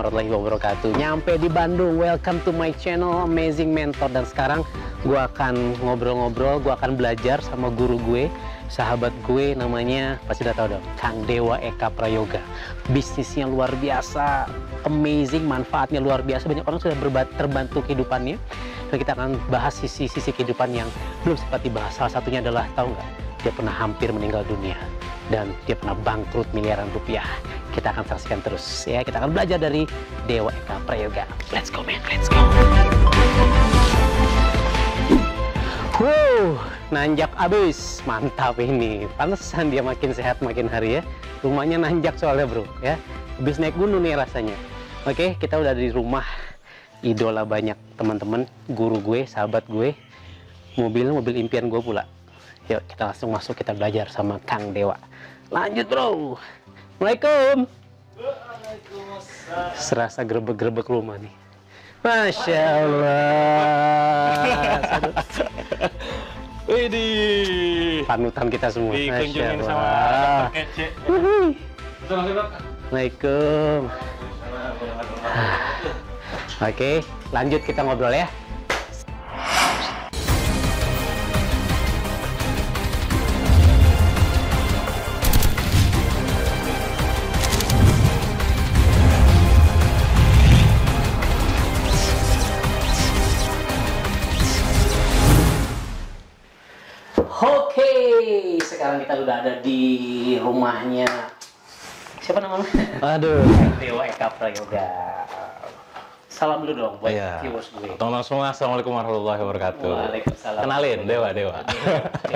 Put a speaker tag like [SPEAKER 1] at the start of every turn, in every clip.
[SPEAKER 1] warahmatullahi wabarakatuh. Nyampe di Bandung, welcome to my channel Amazing Mentor. Dan sekarang gue akan ngobrol-ngobrol, gue akan belajar sama guru gue, sahabat gue, namanya pasti udah tahu dong, Kang Dewa Eka Prayoga. Bisnisnya luar biasa, amazing, manfaatnya luar biasa, banyak orang sudah terbantu kehidupannya. Dan kita akan bahas sisi-sisi kehidupan yang belum sempat dibahas. Salah satunya adalah, tahu nggak, dia pernah hampir meninggal dunia dan dia pernah bangkrut miliaran rupiah. Kita akan saksikan terus ya, kita akan belajar dari Dewa Eka Prayoga. Let's go man, let's go. Nanjak abis, mantap ini. Pantesan dia makin sehat makin hari ya. Rumahnya nanjak soalnya bro ya. Habis naik gunung nih rasanya. Oke, kita udah di rumah idola banyak teman-teman, guru gue, sahabat gue. Mobil impian gue pula. Yuk kita langsung masuk, kita belajar sama Kang Dewa. Lanjut bro. Assalamualaikum.
[SPEAKER 2] Waalaikumsalam.
[SPEAKER 1] Serasa grebek-grebek rumah nih. Masya Allah.
[SPEAKER 2] Widih.
[SPEAKER 1] Panutan kita semua.
[SPEAKER 2] Dikunjungin
[SPEAKER 1] Masya
[SPEAKER 2] sama
[SPEAKER 1] Allah.
[SPEAKER 2] Dr. Kece.
[SPEAKER 1] Assalamualaikum. Oke, lanjut kita ngobrol ya. Oke, sekarang kita udah ada di rumahnya. Siapa namanya?
[SPEAKER 2] Aduh.
[SPEAKER 1] Dewa Eka Prayoga. Salam dulu dong buat
[SPEAKER 2] Iya.
[SPEAKER 1] viewers gue.
[SPEAKER 2] Teman-teman semua, assalamualaikum warahmatullahi wabarakatuh.
[SPEAKER 1] Waalaikumsalam.
[SPEAKER 2] Kenalin, Dewa.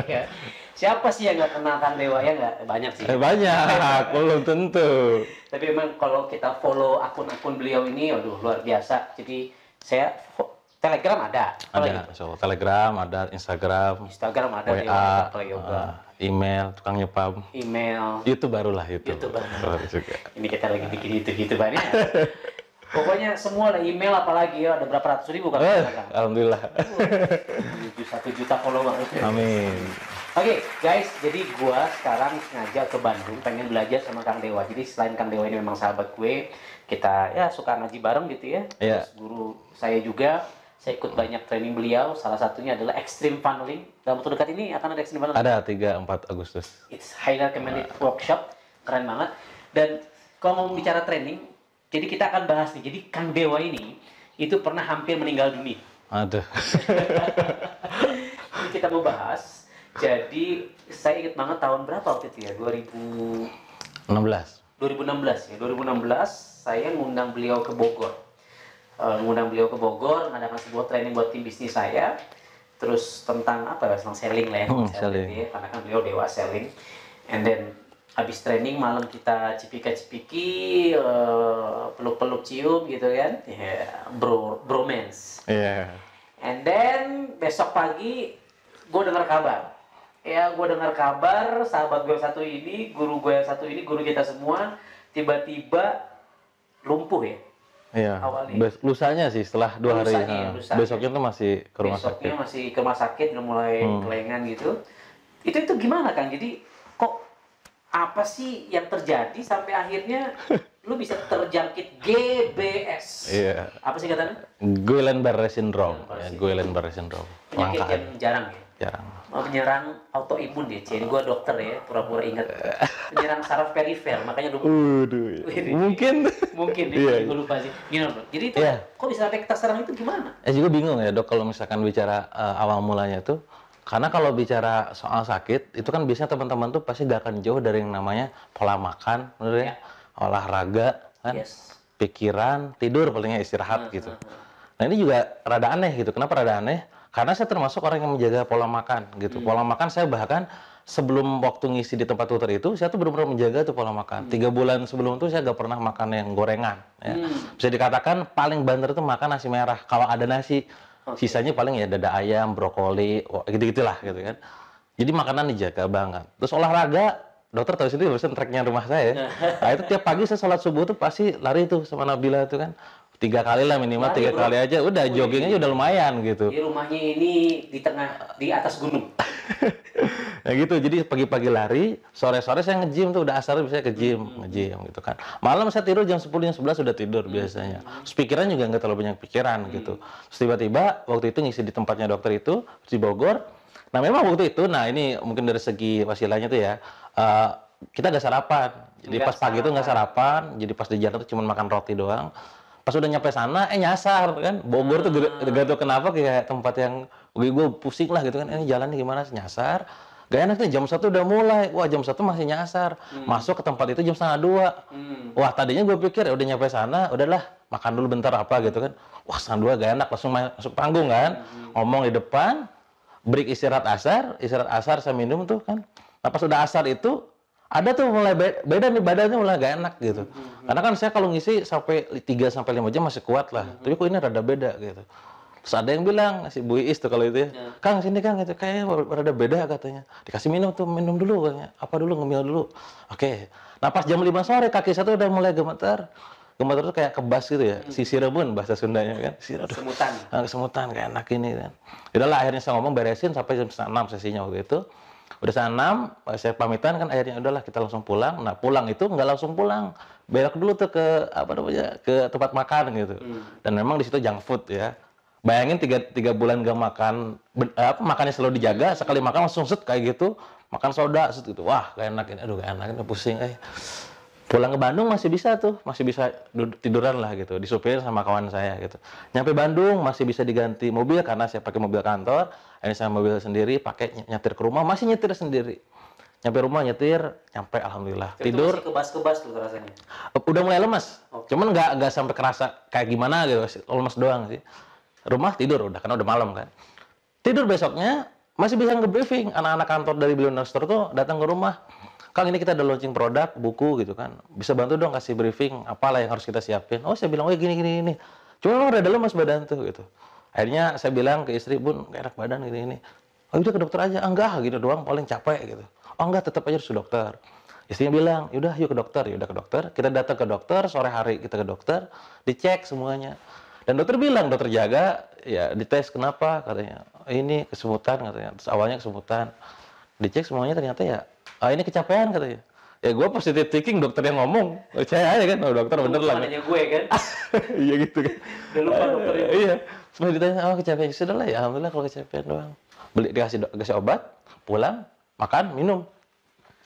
[SPEAKER 1] Iya. Siapa sih yang nggak kenal Kang Dewa ya nggak? Banyak sih.
[SPEAKER 2] Banyak, belum tentu.
[SPEAKER 1] Tapi memang kalau kita follow akun-akun beliau ini, aduh luar biasa. Jadi saya Telegram ada.
[SPEAKER 2] Ada, so, Telegram, ada Instagram,
[SPEAKER 1] Instagram ada
[SPEAKER 2] WA,
[SPEAKER 1] Dewa Eka Prayoga.
[SPEAKER 2] email, tukang nyepam.
[SPEAKER 1] Email.
[SPEAKER 2] YouTube barulah, YouTube.
[SPEAKER 1] YouTube baru.
[SPEAKER 2] Baru juga.
[SPEAKER 1] Ini kita lagi bikin YouTube banyak. Pokoknya semua ada email, apalagi ya, ada berapa ratus ribu kan?
[SPEAKER 2] Alhamdulillah.
[SPEAKER 1] 1 juta follower.
[SPEAKER 2] Amin.
[SPEAKER 1] Oke, guys, jadi gua sekarang sengaja ke Bandung pengen belajar sama Kang Dewa. Jadi selain Kang Dewa ini memang sahabat gue, kita ya suka ngaji bareng gitu ya.
[SPEAKER 2] Iya.
[SPEAKER 1] Terus guru saya juga, saya ikut banyak training beliau. Salah satunya adalah Extreme Funneling. Dalam waktu dekat ini akan ada Extreme Funneling.
[SPEAKER 2] Ada 3-4 Agustus.
[SPEAKER 1] It's highly recommended workshop, keren banget. Dan kalau mau bicara training, jadi kita akan bahas nih. Jadi Kang Dewa ini itu pernah hampir meninggal dunia.
[SPEAKER 2] Aduh.
[SPEAKER 1] Ini kita mau bahas. Jadi saya ingat banget tahun berapa waktu itu ya?
[SPEAKER 2] 16.
[SPEAKER 1] 2016 ya. 2016 saya ngundang beliau ke Bogor. Mengadakan sebuah training buat tim bisnis saya. Terus tentang apa ya? Tentang selling lah ya.
[SPEAKER 2] Selling.
[SPEAKER 1] Ya, karena kan beliau Dewa selling. And then habis training malam kita cipika-cipiki, peluk-peluk cium gitu kan. Bromance.
[SPEAKER 2] Iya.
[SPEAKER 1] And then besok pagi gue dengar kabar. Ya, gue dengar kabar sahabat gue satu ini, guru gue yang satu ini, guru kita semua tiba-tiba lumpuh ya.
[SPEAKER 2] Iya.
[SPEAKER 1] Awalnya.
[SPEAKER 2] Lusanya sih setelah 2 hari.
[SPEAKER 1] Lusanya, lusanya.
[SPEAKER 2] Besoknya tuh masih ke rumah
[SPEAKER 1] Besoknya
[SPEAKER 2] sakit.
[SPEAKER 1] masih ke rumah sakit, udah mulai kelengan gitu. Itu gimana Kang? Jadi kok apa sih yang terjadi sampai akhirnya lu bisa terjangkit GBS?
[SPEAKER 2] Iya.
[SPEAKER 1] Apa sih katanya?
[SPEAKER 2] Guillain-Barré syndrome. Ya, Guillain-Barré syndrome.
[SPEAKER 1] Penyakit
[SPEAKER 2] Langka.
[SPEAKER 1] yang jarang ya?
[SPEAKER 2] Jarang.
[SPEAKER 1] Menyerang autoimun dia, jadi gua dokter ya, pura-pura ingat. Menyerang saraf perifer, makanya lu
[SPEAKER 2] Waduh. Mungkin.
[SPEAKER 1] mungkin
[SPEAKER 2] Iya.
[SPEAKER 1] gue lupa sih. Gimana bro? Jadi itu
[SPEAKER 2] Iya.
[SPEAKER 1] kok bisa sampai kita serang itu gimana?
[SPEAKER 2] Juga bingung ya dok kalau misalkan bicara awal mulanya tuh. Karena kalau bicara soal sakit, itu kan biasanya teman-teman tuh pasti gak akan jauh dari yang namanya pola makan, bener ya? Olahraga, kan?
[SPEAKER 1] Yes.
[SPEAKER 2] Pikiran, tidur palingnya istirahat gitu. Nah ini juga rada aneh gitu. Kenapa rada aneh? Karena saya termasuk orang yang menjaga pola makan gitu. Pola makan saya bahkan sebelum waktu ngisi di tempat tutor itu, saya tuh benar-benar menjaga tuh pola makan. 3 bulan sebelum itu saya gak pernah makan yang gorengan. Ya. Bisa dikatakan paling banter itu makan nasi merah. Kalau ada nasi, sisanya paling ya dada ayam, brokoli, gitu-gitulah gitu kan. Jadi makanan dijaga banget. Terus olahraga, dokter tahu sendiri barusan treknya rumah saya. Nah itu tiap pagi saya sholat subuh tuh pasti lari tuh sama Nabila tuh kan. 3 kali lah minimal, 3 kali aja udah jogging aja udah lumayan gitu.
[SPEAKER 1] Di rumahnya ini di atas gunung.
[SPEAKER 2] Nah gitu, jadi pagi-pagi lari, sore-sore saya nge-gym tuh, udah asar bisa ke gym, nge-gym gitu kan. Malam saya tidur jam 10, jam 11 sudah tidur biasanya. Terus pikiran juga nggak terlalu banyak pikiran gitu. Terus tiba-tiba waktu itu ngisi di tempatnya dokter itu, di Bogor. Nah memang waktu itu, nah ini mungkin dari segi wasilanya tuh ya, kita nggak sarapan. Jadi pas pagi itu nggak sarapan, jadi pas di jalan tuh cuma makan roti doang. Pas udah nyampe sana, nyasar kan. Bogor tuh gak tau kenapa kayak tempat yang gue pusing lah gitu kan. Ini jalannya gimana? Nyasar. Gak enak nih, jam 1 udah mulai. Wah, jam 1 masih nyasar. Masuk ke tempat itu jam setengah 2. Wah, tadinya gue pikir udah nyampe sana, udahlah makan dulu bentar apa gitu kan. Wah, setengah 2 gak enak, langsung masuk panggung kan. Ngomong di depan, break istirahat asar saya minum tuh kan. Nah, pas udah asar itu, ada tuh mulai beda nih, badannya mulai gak enak gitu. Karena kan saya kalau ngisi sampai 3-5 jam masih kuat lah. Tapi kok ini rada beda gitu. Terus ada yang bilang, si Bu Iis tuh kalau itu ya, Kang sini Kang, gitu. Kayaknya rada beda katanya. Dikasih minum tuh, minum dulu katanya. Apa dulu, ngemil dulu. Oke. Nah pas jam 5 sore kaki saya tuh udah mulai gemeter. Gemeter tuh kayak kebas gitu ya. Si sirebun bahasa Sundanya kan.
[SPEAKER 3] Semutan.
[SPEAKER 2] Kesemutan, kayak enak ini kan. Udahlah akhirnya saya ngomong beresin sampai jam 6 sesinya waktu itu. Udah setengah 6, saya pamitan kan akhirnya udahlah kita langsung pulang. Nah pulang itu nggak langsung pulang, belok dulu tuh ke ke tempat makan gitu. Dan memang di situ junk food ya. Bayangin 3 bulan gak makan, makannya selalu dijaga, sekali makan langsung set kayak gitu, makan soda set gitu. Wah gak enak ini, aduh gak enak ini, pusing. Pulang ke Bandung masih bisa tiduran lah gitu, disupirin sama kawan saya gitu. Nyampe Bandung masih bisa diganti mobil karena saya pakai mobil kantor. Ini saya mobil sendiri, pakai nyetir ke rumah, masih nyetir sendiri. Nyampe rumah nyetir, nyampe alhamdulillah. Tidur.
[SPEAKER 3] Masih kebas-kebas tuh rasanya.
[SPEAKER 2] Udah mulai lemas. Cuman nggak sampai kerasa kayak gimana gitu, lemas doang sih. Rumah tidur udah, karena udah malam kan. Tidur besoknya masih bisa nge-briefing. Anak-anak kantor dari Billionaire Store tuh datang ke rumah. Kang ini kita ada launching produk, buku gitu kan. Bisa bantu dong kasih briefing, apalah yang harus kita siapin. Oh saya bilang, oh gini. Cuma memang udah lemas badan tuh gitu. Akhirnya saya bilang ke istri, Bun, gak enak badan gini. Oh udah ke dokter aja. Enggak, gitu doang, paling capek gitu. Oh enggak, tetap aja harus ke dokter. Istrinya bilang, yaudah yuk ke dokter. Yaudah ke dokter. Kita datang ke dokter, sore hari kita ke dokter, dicek semuanya. Dan dokter bilang, dokter jaga, ya dites kenapa, katanya. Ini kesemutan katanya. Terus awalnya kesemutan. Dicek semuanya ternyata ya, ini kecapean katanya. Ya gue positive thinking, dokter yang ngomong. Percaya aja kan, oh dokter bener lah.
[SPEAKER 3] Adanya gue kan.
[SPEAKER 2] Iya gitu kan.
[SPEAKER 3] Udah lupa dokter itu.
[SPEAKER 2] Iya. Setelah ditanya, oh kecapean. Sudah lah ya, alhamdulillah kalau kecapean doang. Dikasih obat, pulang, makan, minum.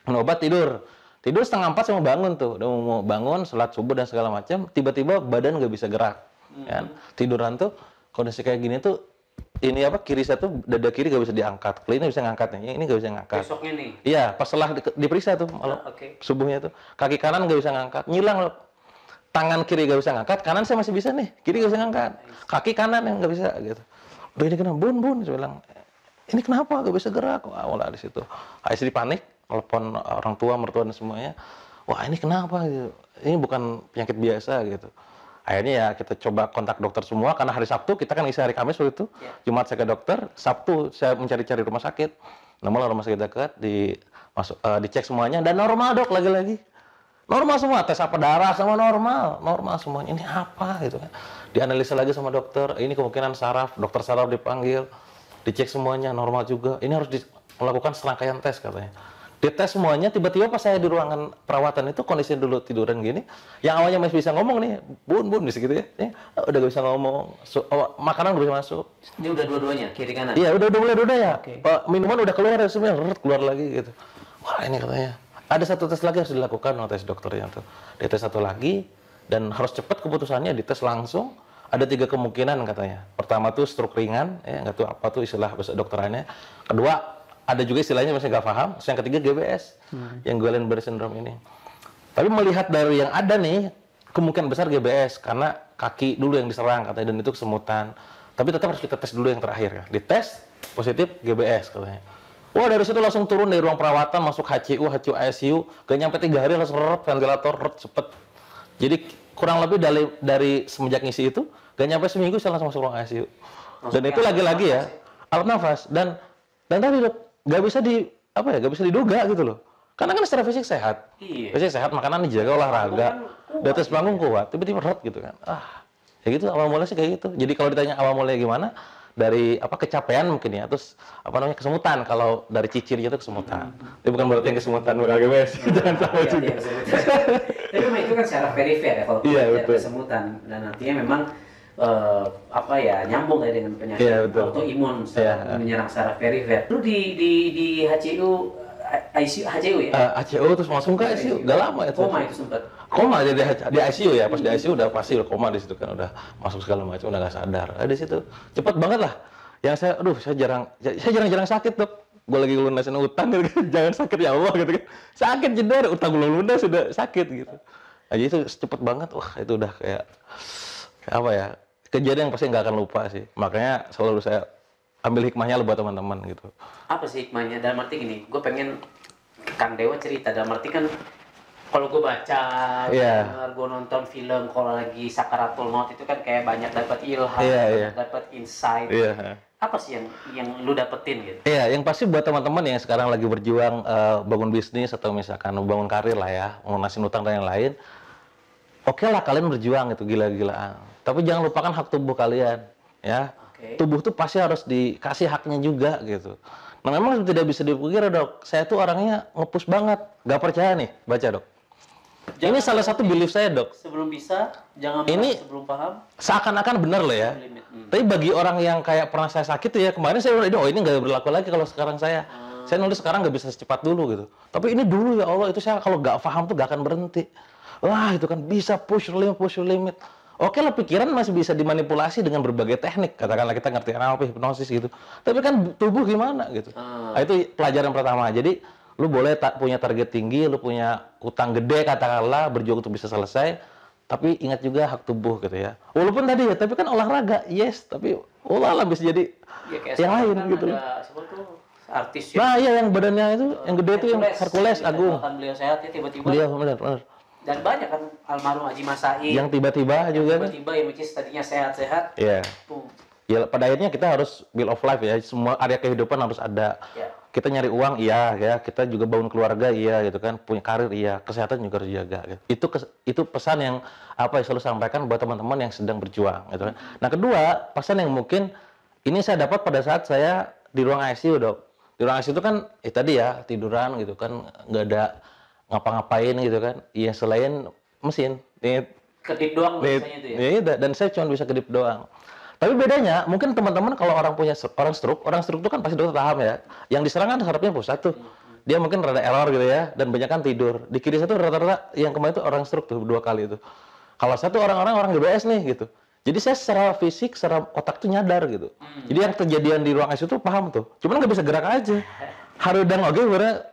[SPEAKER 2] Minum obat, tidur. Tidur setengah 4 saya mau bangun tuh. Udah mau bangun, sholat subuh dan segala macam. Tiba-tiba badan nggak bisa gerak. Kan? Tiduran tuh, kondisi kayak gini tuh, ini kiri saya tuh, dada kiri gak bisa diangkat. Kalau ini bisa ngangkatnya, ini gak bisa ngangkat.
[SPEAKER 3] Besoknya nih?
[SPEAKER 2] Iya, pas setelah diperiksa tuh, malam subuhnya tuh. Kaki kanan gak bisa ngangkat, ngilang loh. Tangan kiri gak bisa ngangkat, kanan saya masih bisa nih, kiri gak bisa ngangkat. Kaki kanan yang gak bisa gitu. Udah ini kenapa? Bun, saya bilang, ini kenapa gak bisa gerak? Wah, mulai di situ. Istri panik, telepon orang tua, mertua dan semuanya. Wah, ini kenapa gitu? Ini bukan penyakit biasa gitu. Akhirnya ya kita coba kontak dokter semua, karena hari Sabtu kita kan isi hari Kamis waktu itu. Jumat saya ke dokter, Sabtu saya mencari-cari rumah sakit. Nemulah rumah sakit dekat, dicek semuanya dan normal dok, lagi-lagi. Normal semua, tes apa darah sama normal semuanya. Ini apa gitu kan. Dianalisa lagi sama dokter, ini kemungkinan saraf, dokter saraf dipanggil, dicek semuanya normal juga. Ini harus melakukan serangkaian tes katanya. Dites semuanya, tiba-tiba pas saya di ruangan perawatan itu kondisi dulu tiduran gini, yang awalnya masih bisa ngomong nih, bun bisa gitu ya, udah gak bisa ngomong, makanan gak bisa masuk.
[SPEAKER 3] Ini udah dua-duanya, kiri kanan?
[SPEAKER 2] Iya, udah mulai ya. Minuman udah keluar semuanya, keluar lagi gitu. Wah ini katanya, ada satu tes lagi harus dilakukan, tes dokternya tuh. Dites satu lagi, dan harus cepat keputusannya, dites langsung. Ada 3 kemungkinan katanya. Pertama tuh stroke ringan, ya nggak tahu apa tuh istilah bahasa dokterannya. Kedua, ada juga istilahnya masih nggak paham. Yang ketiga GBS, yang Guillain-Barré syndrome ini. Tapi melihat dari yang ada nih, kemungkinan besar GBS karena kaki dulu yang diserang katanya dan itu kesemutan. Tapi tetap harus kita tes dulu yang terakhir ya. Dites positif GBS katanya. Wah dari situ langsung turun dari ruang perawatan masuk HCU ICU, gak nyampe 3 hari langsung ventilator cepet. Jadi kurang lebih dari semenjak ngisi itu, gak nyampe seminggu saya langsung masuk ruang ICU. Dan itu lagi-lagi ya, alat nafas dan tadi dok, gak bisa diduga gitu loh. Karena kan secara fisik sehat.
[SPEAKER 3] Iya.
[SPEAKER 2] Fisik sehat, makanan dijaga, olahraga. Di atas panggung kuat, tiba-tiba red gitu kan. Ya gitu awal mulanya sih kayak gitu. Jadi kalau ditanya awal mulanya gimana, dari apa kecapean mungkin ya, terus apa namanya kesemutan. Kalau dari cicirnya itu kesemutan. Tapi bukan berarti yang kesemutan bakal gemes. Jangan sampai
[SPEAKER 3] Iya,
[SPEAKER 2] juga.
[SPEAKER 3] iya, kesemutan. Tapi memang itu kan secara perifer ya, kalau
[SPEAKER 2] Iya,
[SPEAKER 3] penyakit
[SPEAKER 2] betul.
[SPEAKER 3] kesemutan, dan artinya memang apa ya, nyambung ya dengan penyakit
[SPEAKER 2] Iya, betul.
[SPEAKER 3] autoimun
[SPEAKER 2] Iya.
[SPEAKER 3] menyerang secara perifer. Lu di HCU, ICU, HCU ya?
[SPEAKER 2] ACO terus langsung ke ICU, gak lama itu.
[SPEAKER 3] Koma itu sempat.
[SPEAKER 2] Koma di ICU ya, pas di ICU udah pasti udah koma di situ kan, udah masuk segala macam, udah nggak sadar. Di situ cepet banget lah. Yang saya jarang-jarang sakit dok. Gue lagi lunasin utang gitu kan, jangan sakit ya Allah gitu kan. Sakit jeder, utang belum lunas sudah sakit gitu. Jadi itu cepet banget, wah itu udah kayak apa ya, kejadian yang pasti nggak akan lupa sih. Makanya selalu saya ambil hikmahnya lah buat teman-teman gitu.
[SPEAKER 3] Apa sih hikmahnya? Dalam arti gini, gue pengen Kang Dewa cerita, dalam arti kan kalau gue baca,
[SPEAKER 2] Iya.
[SPEAKER 3] gue nonton film, kalau lagi sakaratul maut itu kan kayak banyak dapat ilham,
[SPEAKER 2] Iya,
[SPEAKER 3] banyak
[SPEAKER 2] iya.
[SPEAKER 3] dapat insight.
[SPEAKER 2] Iya.
[SPEAKER 3] Apa sih yang lu dapetin gitu?
[SPEAKER 2] Iya, yang pasti buat teman-teman yang sekarang lagi berjuang bangun bisnis atau misalkan bangun karir lah ya, lunasin utang dan yang lain. Oke lah kalian berjuang itu gila-gilaan. Tapi jangan lupakan hak tubuh kalian, ya.
[SPEAKER 3] Oke.
[SPEAKER 2] Tubuh tuh pasti harus dikasih haknya juga gitu. Nah memang tidak bisa dipungkiri dok, saya tuh orangnya ngepus banget. Gak percaya nih, baca dok. Ini salah satu belief saya dok.
[SPEAKER 3] Sebelum bisa, jangan
[SPEAKER 2] Ini-
[SPEAKER 3] merasa sebelum paham.
[SPEAKER 2] Seakan-akan benar loh ya.
[SPEAKER 3] Limit.
[SPEAKER 2] Tapi bagi orang yang kayak pernah saya sakit tuh ya, kemarin saya udah, oh ini nggak berlaku lagi kalau sekarang saya. Saya nulis sekarang nggak bisa secepat dulu gitu. Tapi ini dulu ya Allah, itu saya kalau nggak paham tuh nggak akan berhenti. Wah itu kan bisa push your limit. Oke lah pikiran masih bisa dimanipulasi dengan berbagai teknik. Katakanlah kita ngerti NLP, hipnosis gitu. Tapi kan tubuh gimana gitu. Nah, itu pelajaran pertama. Jadi lu boleh punya target tinggi, lu punya utang gede katakanlah, berjuang untuk bisa selesai. Tapi ingat juga hak tubuh gitu ya. Walaupun tadi ya, tapi kan olahraga, yes. Tapi olah bisa jadi
[SPEAKER 3] Ya, kayak
[SPEAKER 2] yang
[SPEAKER 3] sekarang
[SPEAKER 2] lain
[SPEAKER 3] kan
[SPEAKER 2] gitu.
[SPEAKER 3] ada siapa tuh artis ya.
[SPEAKER 2] Nah iya yang badannya itu, yang gede itu yang Hercules Agung.
[SPEAKER 3] Kan beliau sehat ya tiba-tiba.
[SPEAKER 2] Beliau benar.
[SPEAKER 3] Dan banyak kan almarhum Haji Masai.
[SPEAKER 2] Yang tiba-tiba juga kan.
[SPEAKER 3] tiba-tiba yang which is tadinya sehat-sehat.
[SPEAKER 2] Iya.
[SPEAKER 3] Tuh.
[SPEAKER 2] Ya pada akhirnya kita harus build of life ya. Semua area kehidupan harus ada.
[SPEAKER 3] Ya.
[SPEAKER 2] Kita nyari uang iya ya, kita juga bangun keluarga iya gitu kan, punya karir iya, kesehatan juga harus dijaga gitu. Itu pesan yang apa ya selalu sampaikan buat teman-teman yang sedang berjuang gitu kan. Nah, kedua, pesan yang mungkin ini saya dapat pada saat saya di ruang ICU, Dok. Di ruang ICU itu kan tadi ya, tiduran gitu kan, nggak ada ngapa-ngapain gitu kan. Iya selain mesin.
[SPEAKER 3] Kedip doang biasanya itu ya.
[SPEAKER 2] Iya, dan saya cuma bisa kedip doang. Tapi bedanya, mungkin teman-teman kalau orang punya orang stroke itu kan pasti dokter paham ya. Yang diserang kan sarafnya pusat tuh. Dia mungkin rada error gitu ya, dan banyak kan tidur. Di kiri satu rata-rata yang kemarin itu orang stroke tuh 2 kali itu. Kalau satu orang GBS nih gitu. Jadi saya secara fisik, secara otak tuh nyadar gitu. Jadi yang kejadian di ruang ICU tuh paham tuh. Cuman nggak bisa gerak aja. Harudang oke,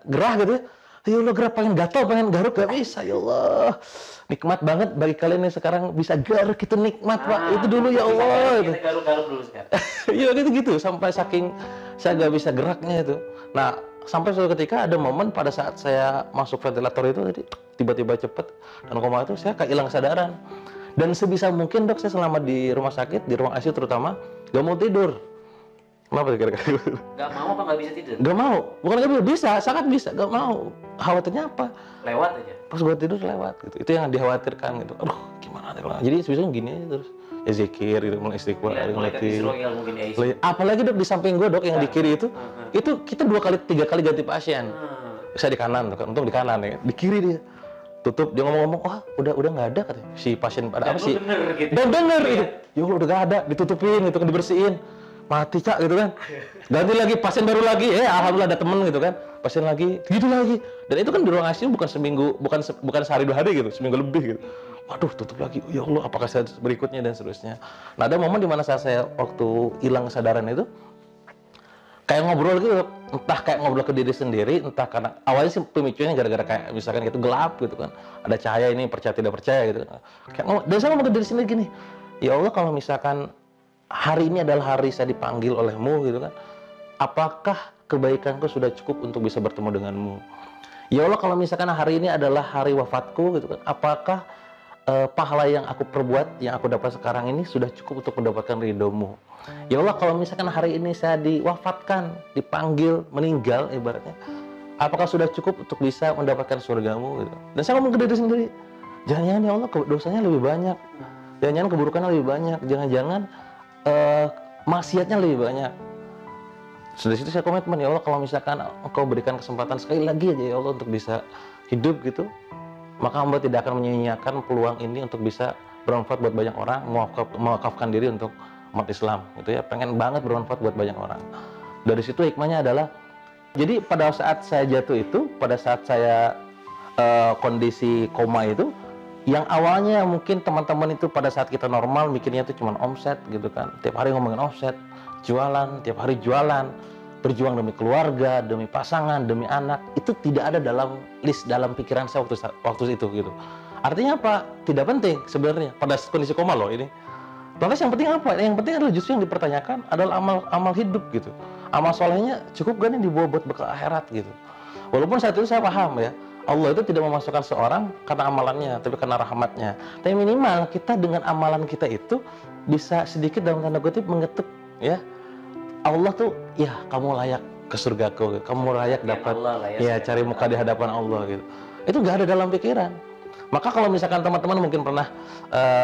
[SPEAKER 2] gerah gitu ya. Ya Allah, gerak pengen gatel, pengen garuk gak bisa. Ya Allah, nikmat banget bagi kalian yang sekarang bisa garuk itu nikmat Pak. Itu dulu ya Allah.
[SPEAKER 3] Kita garuk-garuk dulu sekarang.
[SPEAKER 2] Iya gitu sampai saking saya nggak bisa geraknya itu. Nah sampai suatu ketika ada momen pada saat saya masuk ventilator itu tadi tiba-tiba cepet dan koma itu saya kayak hilang kesadaran. Dan sebisa mungkin dok saya selama di rumah sakit di ruang ICU terutama gak mau tidur. Kenapa kira-kira?
[SPEAKER 3] Gak mau apa nggak bisa tidur?
[SPEAKER 2] Gak mau, bukan gak bisa, sangat bisa, gak mau. Khawatirnya apa?
[SPEAKER 3] Lewat aja.
[SPEAKER 2] Pas gua tidur lewat gitu. Itu yang dikhawatirkan gitu. Aduh, gimana nih? Jadi sebisa gini aja terus. Ya zikir, gitu, mulai istighfar,
[SPEAKER 3] Ya, mulai
[SPEAKER 2] ngeliatin.
[SPEAKER 3] Israel mungkin ya isi.
[SPEAKER 2] Apalagi dok di samping gue dok yang di kiri itu kita 2 kali 3 kali ganti pasien. Saya di kanan tuh kan, untung di kanan ya. Di kiri dia tutup, dia ngomong-ngomong, wah udah nggak ada katanya si pasien pada apa sih?
[SPEAKER 3] Bener gitu.
[SPEAKER 2] Dan bener gitu. Ya Allah udah nggak ada, ditutupin gitu kan, dibersihin. Mati cak gitu kan. Ganti lagi pasien baru lagi, alhamdulillah ada temen gitu kan. Pasien lagi, gitu lagi. Dan itu kan di ruang ICU bukan seminggu, bukan sehari 2 hari gitu, seminggu lebih gitu. Waduh, tutup lagi. Ya Allah, apakah saya berikutnya dan seterusnya. Nah, ada momen di mana saya waktu hilang kesadaran itu kayak ngobrol gitu, entah kayak ngobrol ke diri sendiri, entah karena awalnya sih pemicunya gara-gara kayak misalkan gitu gelap gitu kan. Ada cahaya ini percaya tidak percaya gitu. Kayak dan saya ngomong ke diri sendiri gini, ya Allah kalau misalkan hari ini adalah hari saya dipanggil olehmu gitu kan, apakah kebaikanku sudah cukup untuk bisa bertemu denganmu? Ya Allah kalau misalkan hari ini adalah hari wafatku gitu kan, apakah pahala yang aku perbuat, yang aku dapat sekarang ini sudah cukup untuk mendapatkan ridhomu? Ya Allah kalau misalkan hari ini saya diwafatkan, dipanggil, meninggal ibaratnya, apakah sudah cukup untuk bisa mendapatkan surgamu gitu? Dan saya ngomong ke diri sendiri, jangan-jangan ya Allah dosanya lebih banyak, jangan-jangan keburukannya lebih banyak, jangan-jangan maksiatnya lebih banyak. Dari situ saya komitmen, ya Allah, kalau misalkan Engkau berikan kesempatan sekali lagi aja ya Allah untuk bisa hidup gitu, maka hamba tidak akan menyia-nyiakan peluang ini untuk bisa bermanfaat buat banyak orang, mewakafkan diri untuk umat Islam gitu ya. Pengen banget bermanfaat buat banyak orang. Dari situ hikmahnya adalah, jadi pada saat saya jatuh itu, pada saat saya kondisi koma itu, yang awalnya mungkin teman-teman itu pada saat kita normal mikirnya itu cuma omset gitu kan, tiap hari ngomongin omset, jualan, tiap hari jualan, berjuang demi keluarga, demi pasangan, demi anak, itu tidak ada dalam list, dalam pikiran saya waktu itu gitu. Artinya apa? Tidak penting sebenarnya pada kondisi koma loh ini. Lantas yang penting apa? Yang penting adalah justru yang dipertanyakan adalah amal hidup gitu. Amal solehnya cukup gak nih dibawa buat bekal akhirat gitu. Walaupun saat itu saya paham ya, Allah itu tidak memasukkan seorang karena amalannya, tapi karena rahmatnya. Tapi minimal kita dengan amalan kita itu bisa sedikit dalam tanda kutip mengetuk ya. Allah tuh, ya kamu layak ke surgaku, kamu layak dapat ya cari muka di hadapan Allah gitu. Itu nggak ada dalam pikiran. Maka kalau misalkan teman-teman mungkin pernah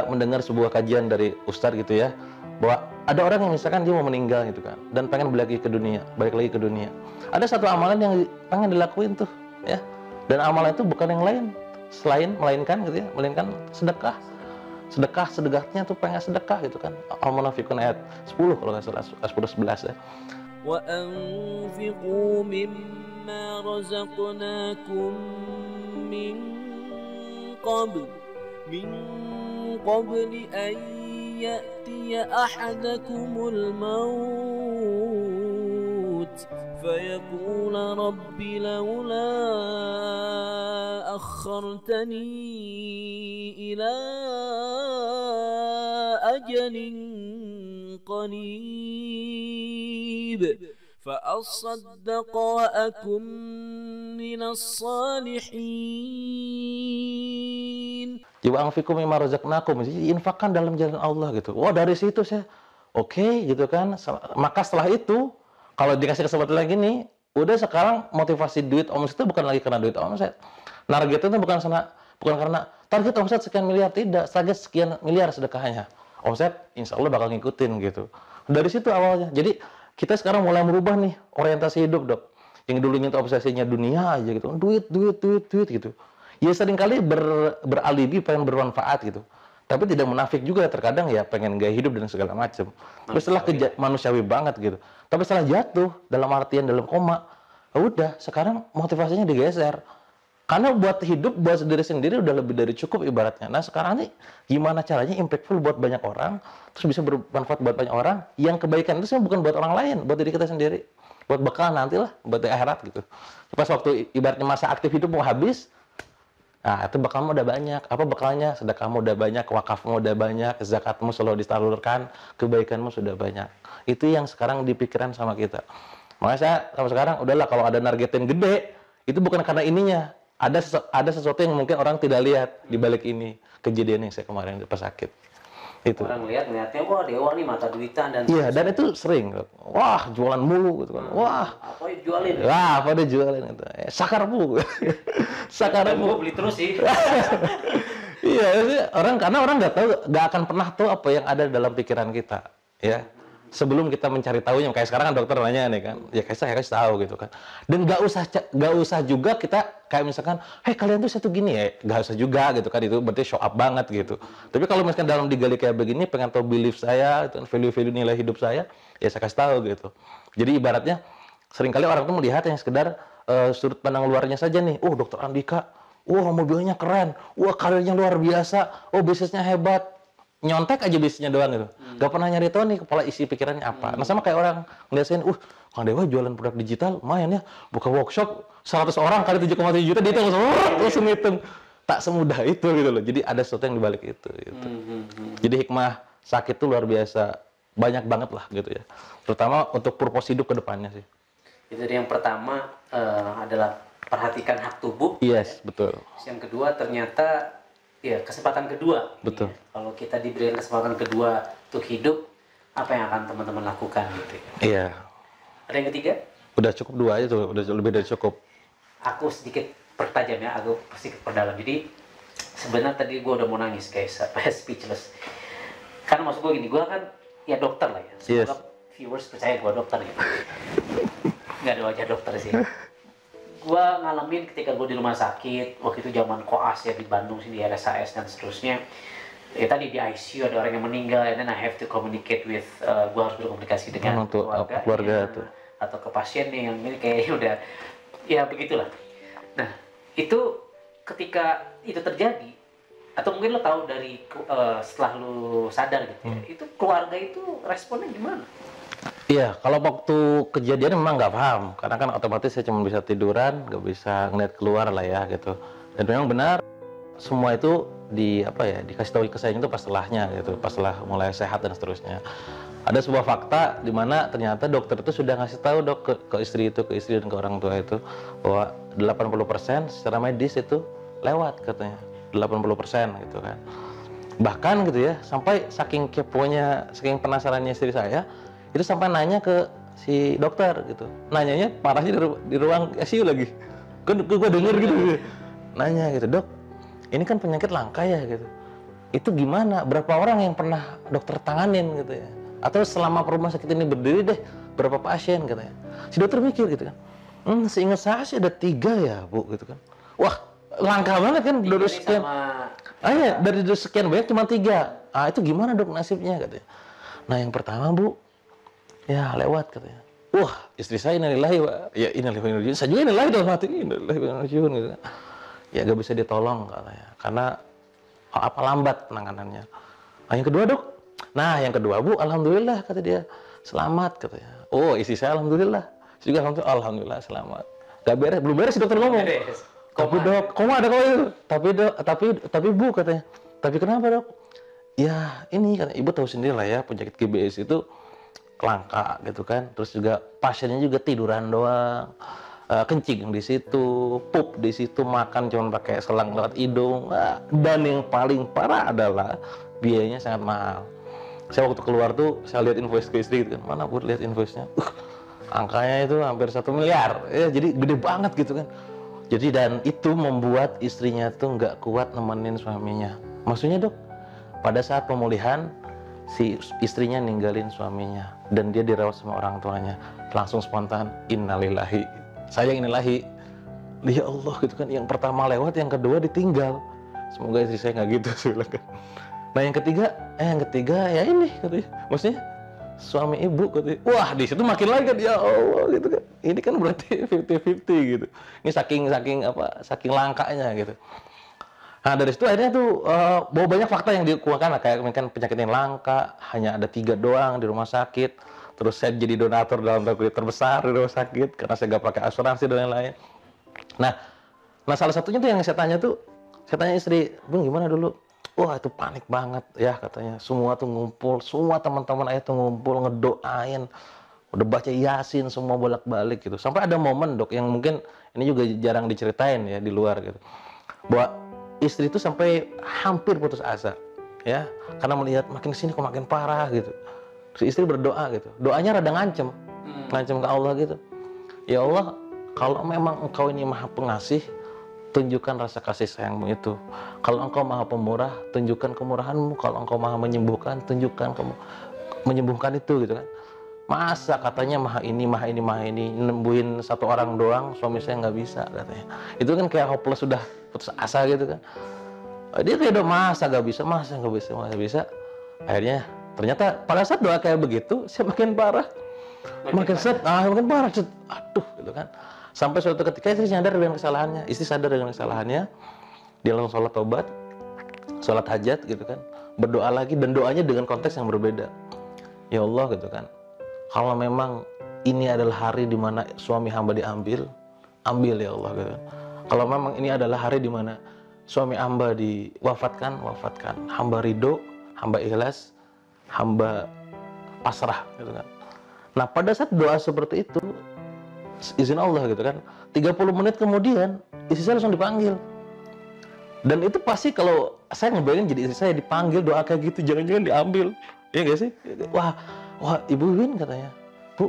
[SPEAKER 2] mendengar sebuah kajian dari Ustadz gitu ya, bahwa ada orang yang misalkan dia mau meninggal gitu kan, dan pengen balik lagi ke dunia. Ada satu amalan yang pengen dilakuin tuh ya, dan amalan itu bukan yang lain melainkan gitu ya, melainkan sedekah. Sedekahnya tuh pengen sedekah gitu kan. Al-Munafiqun ayat 10 kalau nggak salah, 10-11 ya.
[SPEAKER 4] Wa anfiqu mimma razaqnakum min qabli an ya'tiya ahadakumul maut فيقول رب لولا أخرتني إلى أجل قريب فأصدق وأكن من الصالحين.
[SPEAKER 2] Jiwa anfiqu mimma razaqnakum, infakkan dalam jalan Allah gitu. Wah, dari situ saya oke gitu kan. Maka setelah itu kalau dikasih kesempatan lagi nih, udah sekarang motivasi duit omset itu bukan lagi karena duit omset. Targetnya itu bukan karena target omset sekian miliar, tidak. Target sekian miliar sedekahnya. Omset insya Allah bakal ngikutin gitu. Dari situ awalnya. Jadi kita sekarang mulai merubah nih orientasi hidup, Dok. Yang dulunya itu obsesinya dunia aja gitu. Duit gitu. Ya seringkali beralibi pengen bermanfaat gitu. Tapi tidak munafik juga, terkadang ya pengen gaya hidup dan segala macam. Tapi setelah manusiawi banget gitu. Tapi setelah jatuh dalam artian dalam koma, udah sekarang motivasinya digeser. Karena buat hidup buat diri sendiri udah lebih dari cukup ibaratnya. Nah sekarang nih gimana caranya impactful buat banyak orang, terus bisa bermanfaat buat banyak orang. Yang kebaikan itu sebenarnya bukan buat orang lain, buat diri kita sendiri, buat bekal nantilah, buat di akhirat gitu. Pas waktu ibaratnya masa aktif hidup mau habis, nah itu bekalmu udah banyak. Apa bekalnya? Sedekahmu udah banyak, wakafmu udah banyak, zakatmu selalu disalurkan, kebaikanmu sudah banyak. Itu yang sekarang dipikiran sama kita. Makanya saya sampai sekarang udahlah, kalau ada nargetin gede, itu bukan karena ininya. Ada sesuatu yang mungkin orang tidak lihat di balik ini, kejadian yang saya kemarin pas sakit. Itu.
[SPEAKER 3] Orang ngeliatnya, wah Dewa nih mata duitan dan
[SPEAKER 2] iya, dan itu sering. Wah, jualan mulu gitu kan. Wah,
[SPEAKER 3] apa jualin?
[SPEAKER 2] wah, apa dia jualin gitu. Sakarbu. Sakarbu.
[SPEAKER 3] Gue beli terus sih.
[SPEAKER 2] Iya, karena orang nggak akan pernah tahu apa yang ada dalam pikiran kita, ya. Sebelum kita mencari tahunya, kayak sekarang kan dokter nanya nih kan, ya kayak saya kasih tahu gitu kan. Dan nggak usah juga kita kayak misalkan, hei kalian tuh satu gini ya, nggak usah juga gitu kan, itu berarti show up banget gitu. Tapi kalau misalkan dalam digali kayak begini, pengen tahu belief saya, value nilai hidup saya, ya saya kasih tahu gitu. Jadi ibaratnya seringkali orang tuh melihat yang sekedar sudut pandang luarnya saja nih. Oh dokter Andika, wah mobilnya keren, wah karirnya luar biasa, oh bisnisnya hebat. Nyontek aja bisnisnya doang gitu. Gak pernah nyari tahu nih kepala isi pikirannya apa. Nah sama kayak orang ngeliatin, Kang Dewa jualan produk digital, lumayan ya. Buka workshop 100 orang kali 7,7 juta, dia langsung hitung. Tak semudah itu gitu loh. Jadi ada sesuatu yang dibalik itu. Gitu. Jadi hikmah sakit itu luar biasa. Banyak banget lah gitu ya. Terutama untuk purpose hidup ke depannya sih.
[SPEAKER 3] Itu yang pertama adalah perhatikan hak tubuh.
[SPEAKER 2] Yes, betul.
[SPEAKER 3] Yang kedua ternyata ya kesempatan kedua.
[SPEAKER 2] Betul.
[SPEAKER 3] Ya, kalau kita diberikan kesempatan kedua untuk hidup, apa yang akan teman-teman lakukan gitu.
[SPEAKER 2] Iya.
[SPEAKER 3] Ada yang ketiga?
[SPEAKER 2] Udah cukup 2 aja tuh, udah lebih dari cukup.
[SPEAKER 3] Aku sedikit pertajam ya, aku sedikit perdalam. Jadi sebenarnya tadi gue udah mau nangis kayak speechless. Karena maksud gue gini, gue kan ya dokter lah ya. Semoga viewers percaya gue dokter gitu. Nggak ada wajah dokter sih. Gue ngalamin ketika gue di rumah sakit, waktu itu zaman koas ya di Bandung sini, di RSAS dan seterusnya. Ya tadi di ICU ada orang yang meninggal, and then I have to communicate with, gue harus berkomunikasi dengan
[SPEAKER 2] keluarga tuh.
[SPEAKER 3] Atau ke pasiennya yang ini kayaknya udah, ya begitulah. Nah, itu ketika itu terjadi, atau mungkin lo tahu dari setelah lo sadar gitu ya, itu keluarga itu responnya gimana?
[SPEAKER 2] Iya, kalau waktu kejadian memang nggak paham, karena kan otomatis saya cuma bisa tiduran, nggak bisa ngeliat keluar lah ya gitu. Dan memang benar, semua itu dikasih tahu ke saya itu pas setelahnya gitu, pas setelah mulai sehat dan seterusnya. Ada sebuah fakta di mana ternyata dokter itu sudah ngasih tahu ke istri dan ke orang tua itu bahwa 80% secara medis itu lewat katanya, 80% gitu kan. Bahkan gitu ya, sampai saking keponya, saking penasarannya istri saya, itu sampai nanya ke si dokter gitu. Nanyanya parahnya di ruang ICU lagi. Kan gue denger gitu. Nanya gitu, "Dok, ini kan penyakit langka ya gitu. Itu gimana? Berapa orang yang pernah dokter tanganin gitu ya? Atau selama rumah sakit ini berdiri deh, berapa pasien katanya?" Si dokter mikir gitu kan. Seingat saya sih ada 3 ya, Bu gitu kan. Wah, langka banget kan dari sekian. Ya, dari sekian banyak cuma 3. Itu gimana Dok nasibnya katanya. Nah, yang pertama, Bu, ya lewat katanya. Wah, istri saya innalillahi wa ya innalillahi wa inna ilaihi raji'un. Saya juga innalillahi dalam hati innalillahi wa inna ilaihi raji'un gitu kan. Ya gak bisa ditolong katanya, karena lambat penanganannya. Nah, yang kedua Dok, nah yang kedua Bu, alhamdulillah kata dia, selamat katanya. Oh, istri saya alhamdulillah, saya juga alhamdulillah selamat. Gak beres, belum beres si dokter ngomong. Tapi Dok, koma ada kok itu. Tapi Bu katanya, tapi kenapa Dok? Ya ini kan ibu tahu sendiri lah ya, penyakit GBS itu langka gitu kan. Terus juga pasiennya juga tiduran doang. Kencing di situ, pup di situ, makan cuma pakai selang lewat hidung, dan yang paling parah adalah biayanya sangat mahal. Saya waktu keluar tuh saya lihat invoice ke istri gitu kan, mana buat lihat invoice-nya, angkanya itu hampir 1 miliar, ya jadi gede banget gitu kan. Jadi dan itu membuat istrinya tuh nggak kuat nemenin suaminya. Maksudnya Dok, pada saat pemulihan si istrinya ninggalin suaminya dan dia dirawat sama orang tuanya, langsung spontan innalillahi. Saya innalillahi, ya Allah gitu kan. Yang pertama lewat, yang kedua ditinggal. Semoga istri saya nggak gitu silakan. Nah yang ketiga ya ini katanya, maksudnya suami ibu katanya. Wah di situ makin lagi kan, ya Allah gitu kan. Ini kan berarti 50-50 gitu. Ini saking langkanya gitu. Nah dari situ akhirnya tuh bahwa banyak fakta yang dikuatkan lah, kayak mungkin penyakit yang langka hanya ada 3 doang di rumah sakit. Terus saya jadi donatur dalam tanda kutip terbesar di rumah sakit karena saya gak pakai asuransi dan lain-lain. Nah salah satunya tuh yang saya tanya istri, Bung gimana dulu? Wah itu panik banget ya katanya. Semua tuh ngumpul, semua teman-teman ayah tuh ngumpul ngedoain, udah baca Yasin semua bolak-balik gitu. Sampai ada momen Dok yang mungkin ini juga jarang diceritain ya di luar gitu, bahwa istri itu sampai hampir putus asa ya, karena melihat makin kesini kok makin parah gitu. Terus istri berdoa gitu, doanya rada ngancem ke Allah gitu. Ya Allah, kalau memang Engkau ini Maha Pengasih, tunjukkan rasa kasih sayangmu itu. Kalau Engkau Maha Pemurah, tunjukkan kemurahanmu. Kalau Engkau Maha Menyembuhkan, tunjukkan menyembuhkan itu gitu kan. Masa katanya maha ini nembuhin 1 orang doang, suami saya nggak bisa katanya. Itu kan kayak hopeless, sudah putus asa gitu kan. Dia kayak masa nggak bisa. Akhirnya ternyata pada saat doa kayak begitu, saya makin parah. Makin parah. Aduh gitu kan. Sampai suatu ketika istri sadar dengan kesalahannya. Dia langsung sholat tobat, sholat hajat gitu kan. Berdoa lagi, dan doanya dengan konteks yang berbeda. Ya Allah gitu kan, kalau memang ini adalah hari di mana suami hamba diambil, ambil ya Allah gitu. Kalau memang ini adalah hari di mana suami hamba diwafatkan, hamba ridho, hamba ikhlas, hamba pasrah gitu kan. Nah pada saat doa seperti itu, izin Allah gitu kan, 30 menit kemudian istri saya langsung dipanggil. Dan itu pasti kalau saya ngebayangin jadi istri saya dipanggil doa kayak gitu, jangan-jangan diambil, ya gak sih? Wah Ibu Win katanya, Bu,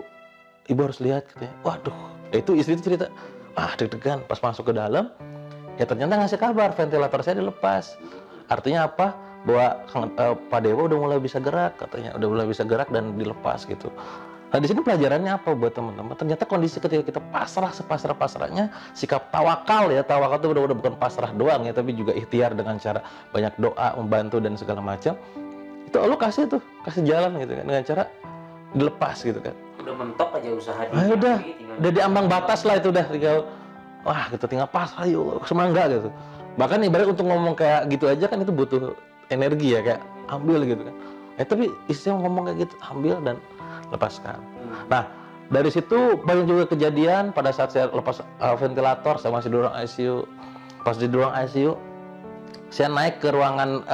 [SPEAKER 2] Ibu harus lihat katanya. Waduh, itu istri itu cerita, deg-degan pas masuk ke dalam, ya ternyata ngasih kabar ventilator saya dilepas. Artinya apa? Bahwa Pak Dewa udah mulai bisa gerak katanya, udah mulai bisa gerak dan dilepas gitu. Nah di sini pelajarannya apa buat teman-teman? Ternyata kondisi ketika kita pasrah sepasrah-pasrahnya, sikap tawakal ya, tawakal itu udah bukan pasrah doang ya, tapi juga ikhtiar dengan cara banyak doa, membantu dan segala macam. Itu Allah kasih jalan gitu kan, dengan cara dilepas gitu kan.
[SPEAKER 3] Udah mentok aja usaha dia.
[SPEAKER 2] Udah di ambang batas lah itu udah tinggal, wah gitu tinggal pasrah yuk, semangga gitu. Bahkan ibarat untuk ngomong kayak gitu aja kan itu butuh energi ya, kayak ambil gitu kan. Tapi istrinya ngomong kayak gitu, ambil dan lepaskan. Nah dari situ banyak juga kejadian pada saat saya lepas ventilator, saya masih di ruang ICU. Pas di ruang ICU, saya naik ke ruangan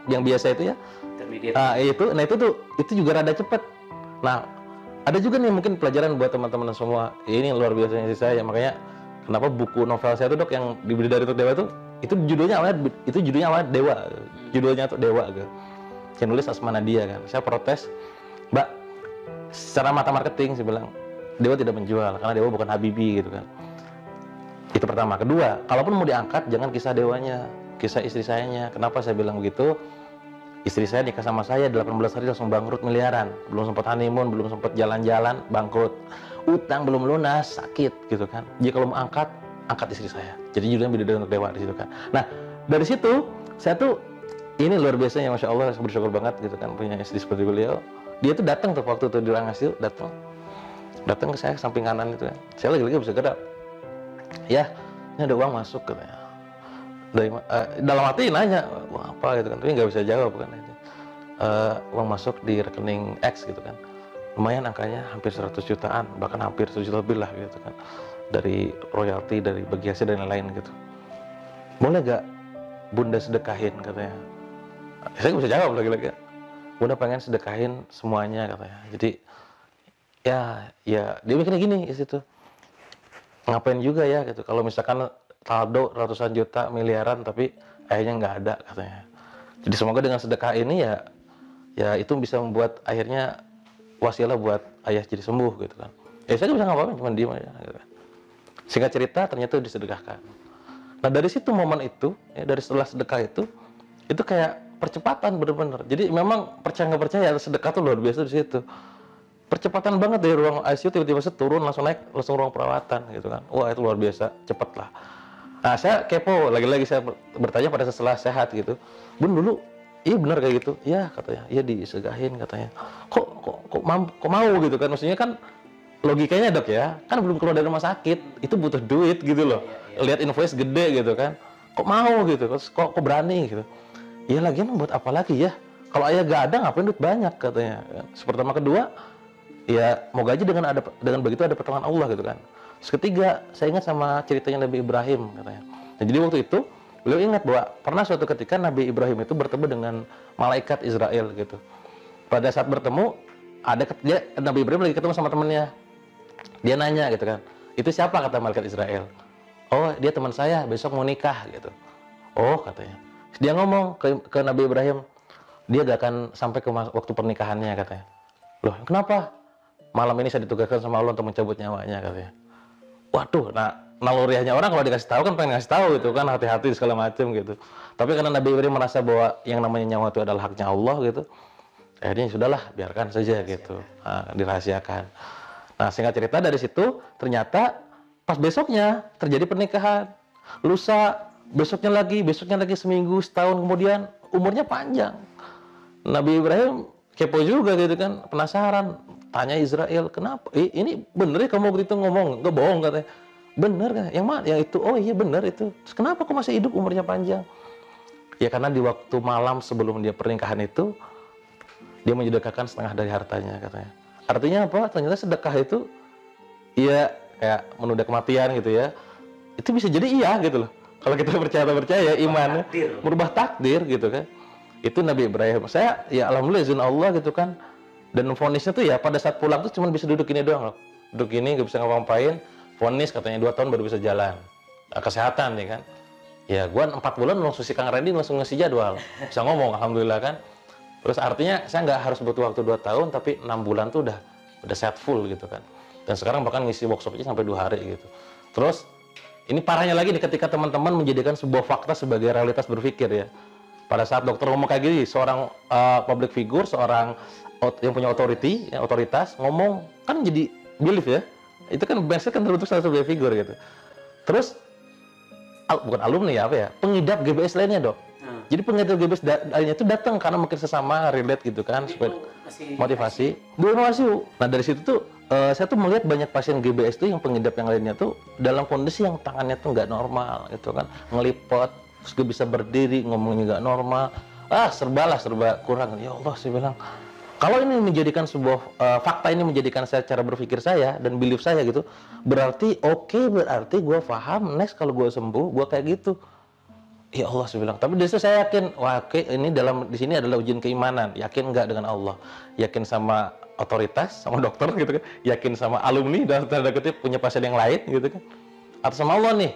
[SPEAKER 2] yang biasa itu ya. Itu juga rada cepet. Nah ada juga nih mungkin pelajaran buat teman-teman semua. Ini luar biasanya sih saya, makanya kenapa buku novel saya itu dok yang diberi dari untuk Dewa itu judulnya awalnya Dewa. Judulnya tuh Dewa gitu. Saya nulis Asma Nadia kan. Saya protes, Mbak, secara mata marketing saya bilang Dewa tidak menjual karena Dewa bukan Habibie gitu kan. Itu pertama. Kedua, kalaupun mau diangkat jangan kisah Dewanya, kisah istri sayanya. Kenapa saya bilang begitu? Istri saya nikah sama saya 18 hari langsung bangkrut miliaran, belum sempat honeymoon, belum sempat jalan-jalan, bangkrut, utang belum lunas, sakit gitu kan. Jadi kalau mau angkat istri saya. Jadi judulnya Bidadari untuk Dewa di situ kan. Nah dari situ saya tuh ini luar biasanya, masya Allah, saya bersyukur banget gitu kan punya istri seperti beliau. Dia tuh datang tuh waktu itu di ruang ICU, datang ke saya samping kanan itu kan. Saya lagi bisa gerak. Ya, ini ada uang masuk katanya. Dalam hati nanya, uang apa gitu kan, tapi nggak bisa jawab kan. Uang masuk di rekening X gitu kan. Lumayan angkanya hampir 100 jutaan, bahkan hampir 100 juta lebih lah gitu kan. Dari royalti, dari bagi hasil dan lain-lain gitu. Boleh gak Bunda sedekahin katanya. Saya nggak bisa jawab lagi-lagi. Bunda pengen sedekahin semuanya katanya. Jadi ya dia mikirnya gini di situ. Ngapain juga ya gitu. Kalau misalkan saldo ratusan juta, miliaran tapi akhirnya nggak ada katanya. Jadi semoga dengan sedekah ini ya itu bisa membuat akhirnya wasilah buat ayah jadi sembuh gitu kan. Saya nggak bisa ngapain, cuma diem aja gitu kan. Singkat cerita ternyata disedekahkan. Nah dari situ momen itu, ya, dari setelah sedekah itu kayak percepatan bener-bener. Jadi memang percaya nggak percaya sedekah tuh luar biasa di situ. Percepatan banget dari ruang ICU tiba-tiba turun langsung naik langsung ruang perawatan gitu kan. Wah itu luar biasa, cepet lah. Nah saya kepo, lagi-lagi saya bertanya pada setelah sehat gitu. Bun dulu, iya benar kayak gitu. Iya katanya, iya disegahin katanya. Kok mau gitu kan? Maksudnya kan logikanya dok ya, kan belum keluar dari rumah sakit, itu butuh duit gitu loh. Lihat invoice gede gitu kan. Kok mau gitu? Kok berani gitu? Iya lagian buat apa lagi ya? Kalau ayah gak ada ngapain duit banyak katanya. Pertama kedua, ya mau gaji dengan begitu ada pertolongan Allah gitu kan. Terus ketiga, saya ingat sama ceritanya Nabi Ibrahim katanya. Nah, jadi waktu itu beliau ingat bahwa pernah suatu ketika Nabi Ibrahim itu bertemu dengan malaikat Israel gitu. Pada saat bertemu, Nabi Ibrahim lagi ketemu sama temennya. Dia nanya gitu kan, itu siapa kata malaikat Israel? Oh dia teman saya, besok mau nikah gitu. Oh katanya. Dia ngomong ke Nabi Ibrahim, dia gak akan sampai ke waktu pernikahannya katanya. Loh kenapa? Malam ini saya ditugaskan sama Allah untuk mencabut nyawanya katanya. Waduh, nah naluriahnya orang kalau dikasih tahu kan pengen ngasih tahu gitu kan, hati-hati segala macam gitu. Tapi karena Nabi Ibrahim merasa bahwa yang namanya nyawa itu adalah haknya Allah gitu, akhirnya sudahlah biarkan saja gitu, dirahasiakan. Nah singkat cerita dari situ ternyata pas besoknya terjadi pernikahan. Lusa besoknya lagi seminggu, setahun kemudian umurnya panjang. Nabi Ibrahim kepo juga gitu kan, penasaran. Tanya Israel, kenapa? Ini bener ya kamu waktu itu ngomong, nggak bohong katanya. Bener kan? Yang mana? Yang itu? Oh iya bener itu. Terus kenapa kok masih hidup umurnya panjang? Ya karena di waktu malam sebelum dia pernikahan itu, dia menyedekahkan setengah dari hartanya katanya. Artinya apa? Ternyata sedekah itu, ya kayak menunda kematian gitu ya. Itu bisa jadi iya gitu loh. Kalau kita percaya iman, merubah takdir gitu kan. Itu Nabi Ibrahim. Saya ya alhamdulillah izin Allah gitu kan. Dan vonisnya tuh ya pada saat pulang tuh cuma bisa duduk ini doang loh. Duduk ini gak bisa ngapa-ngapain. Vonis katanya 2 tahun baru bisa jalan. Nah, kesehatan nih kan. Ya gua 4 bulan langsung si Kang Randy langsung ngasih jadwal. Bisa ngomong alhamdulillah kan. Terus artinya saya nggak harus butuh waktu 2 tahun tapi 6 bulan tuh udah sehat full gitu kan. Dan sekarang bahkan ngisi workshopnya sampai 2 hari gitu. Terus ini parahnya lagi nih ketika teman-teman menjadikan sebuah fakta sebagai realitas berpikir ya. Pada saat dokter ngomong kayak gini, seorang public figure, seorang yang punya authority, ya, otoritas, ngomong, kan jadi belief ya. Itu kan biasanya kan terbentuk salah satu public figure gitu. Terus, bukan alumni ya, apa ya, pengidap GBS lainnya dok. Jadi pengidap GBS lainnya itu datang karena mungkin sesama, relate gitu kan, supaya motivasi. Motivasi. Nah dari situ tuh, saya tuh melihat banyak pasien GBS tuh yang pengidap yang lainnya tuh dalam kondisi yang tangannya tuh nggak normal gitu kan, ngelipet, terus gak bisa berdiri, ngomongnya nggak normal, serba kurang. Ya Allah, saya bilang, kalau ini menjadikan sebuah fakta ini menjadikan saya cara berpikir saya dan belief saya gitu, berarti berarti gue paham next kalau gue sembuh gue kayak gitu. Ya Allah, saya bilang. Tapi dari situ saya yakin, ini di sini adalah ujian keimanan. Yakin nggak dengan Allah? Yakin sama otoritas, sama dokter gitu kan? Yakin sama alumni dan tanda kutip punya pasien yang lain gitu kan? Atau sama Allah nih?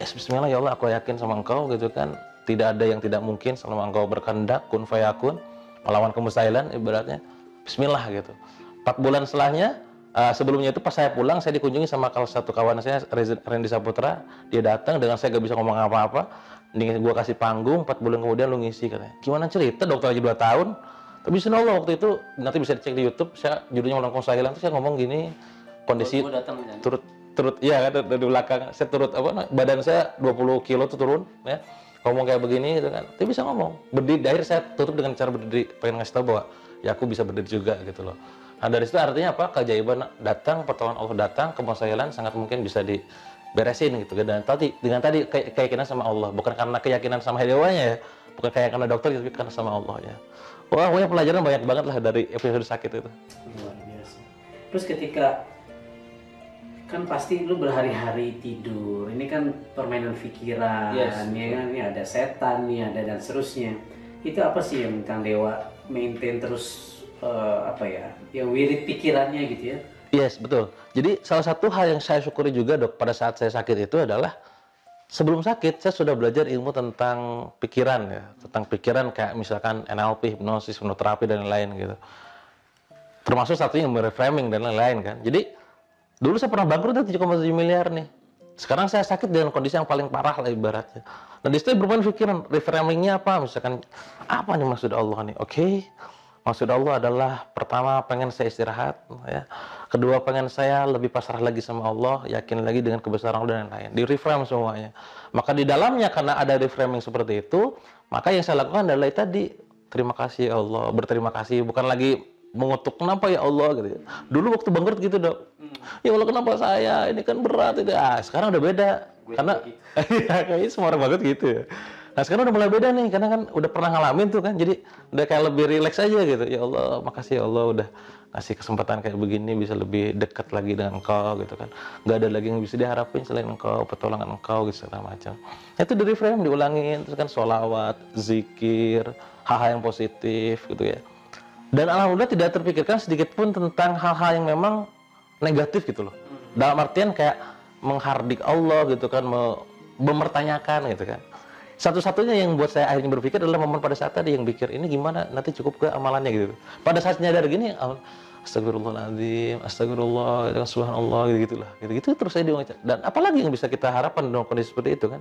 [SPEAKER 2] Bismillah ya Allah, aku yakin sama Engkau gitu kan. Tidak ada yang tidak mungkin selama Engkau berkehendak, kun fayakun, melawan kemustahilan ibaratnya. Bismillah gitu. 4 bulan setelahnya, sebelumnya itu pas saya pulang, saya dikunjungi sama satu kawan saya, Randy Saputra. Dia datang dengan saya gak bisa ngomong apa-apa. Nih gue kasih panggung, 4 bulan kemudian lu ngisi katanya. Gimana cerita, dokter aja 2 tahun. Tapi Allah waktu itu, nanti bisa dicek di YouTube, saya judulnya melawan kemustahilan, terus saya ngomong gini, kondisi turut iya kan dari belakang saya turut badan saya 20 kilo tuh turun ya, ngomong kayak begini gitu kan, tapi bisa ngomong berdiri. Akhirnya saya tutup dengan cara berdiri, pengen ngasih tahu bahwa ya aku bisa berdiri juga gitu loh. Nah dari situ artinya apa, keajaiban datang, pertolongan Allah datang, kemustahilan sangat mungkin bisa diberesin gitu kan. Dan dengan tadi keyakinan sama Allah, bukan karena keyakinan sama hewanya ya, bukan kayak karena dokter tapi karena sama Allah ya. Wah, pokoknya pelajaran banyak banget lah dari episode sakit itu.
[SPEAKER 3] Luar biasa. Terus ketika kan pasti lu berhari-hari tidur, ini kan permainan pikiran, ya kan, ini ada setan nih, ada dan seterusnya. Itu apa sih yang Kang Dewa maintain terus yang wirid pikirannya gitu ya?
[SPEAKER 2] Yes, betul. Jadi salah satu hal yang saya syukuri juga dok pada saat saya sakit itu adalah sebelum sakit saya sudah belajar ilmu tentang pikiran ya, tentang pikiran kayak misalkan NLP, hipnosis, hipnoterapi dan lain-lain gitu. Termasuk satunya reframing dan lain-lain kan. Jadi dulu saya pernah bangkrut 7,7 miliar nih. Sekarang saya sakit dengan kondisi yang paling parah lah ibaratnya. Nah di situ bermain pikiran, reframingnya apa? Misalkan, apa nih maksud Allah nih? Maksud Allah adalah pertama pengen saya istirahat, ya. Kedua pengen saya lebih pasrah lagi sama Allah, yakin lagi dengan kebesaran Allah dan lain-lain. Di reframe semuanya. Maka di dalamnya karena ada reframing seperti itu, maka yang saya lakukan adalah tadi, terima kasih ya Allah, berterima kasih, bukan lagi mengutuk kenapa ya Allah gitu ya. Dulu waktu bangkrut gitu dok, ya Allah kenapa saya, ini kan berat itu. Sekarang udah beda, karena kayaknya semua orang bangkrut gitu ya. Nah sekarang udah mulai beda nih, karena kan udah pernah ngalamin tuh kan, jadi udah kayak lebih rileks aja gitu. Ya Allah, makasih ya Allah udah ngasih kesempatan kayak begini, bisa lebih dekat lagi dengan Engkau gitu kan. Gak ada lagi yang bisa diharapin selain Engkau, pertolongan Engkau gitu segala macam. Itu dari frame diulangin, terus kan sholawat, zikir, hal-hal yang positif gitu ya. Dan alhamdulillah tidak terpikirkan sedikit pun tentang hal-hal yang memang negatif gitu loh. Dalam artian kayak menghardik Allah gitu kan, mempertanyakan gitu kan. Satu-satunya yang buat saya akhirnya berpikir adalah momen pada saat tadi yang pikir ini gimana, nanti cukup ke amalannya gitu. Pada saat nyadar gini, astagfirullahaladzim, astagfirullah, subhanallah gitu-gitulah. Gitu-gitu terus saya diucap. Dan apalagi yang bisa kita harapkan dalam kondisi seperti itu kan.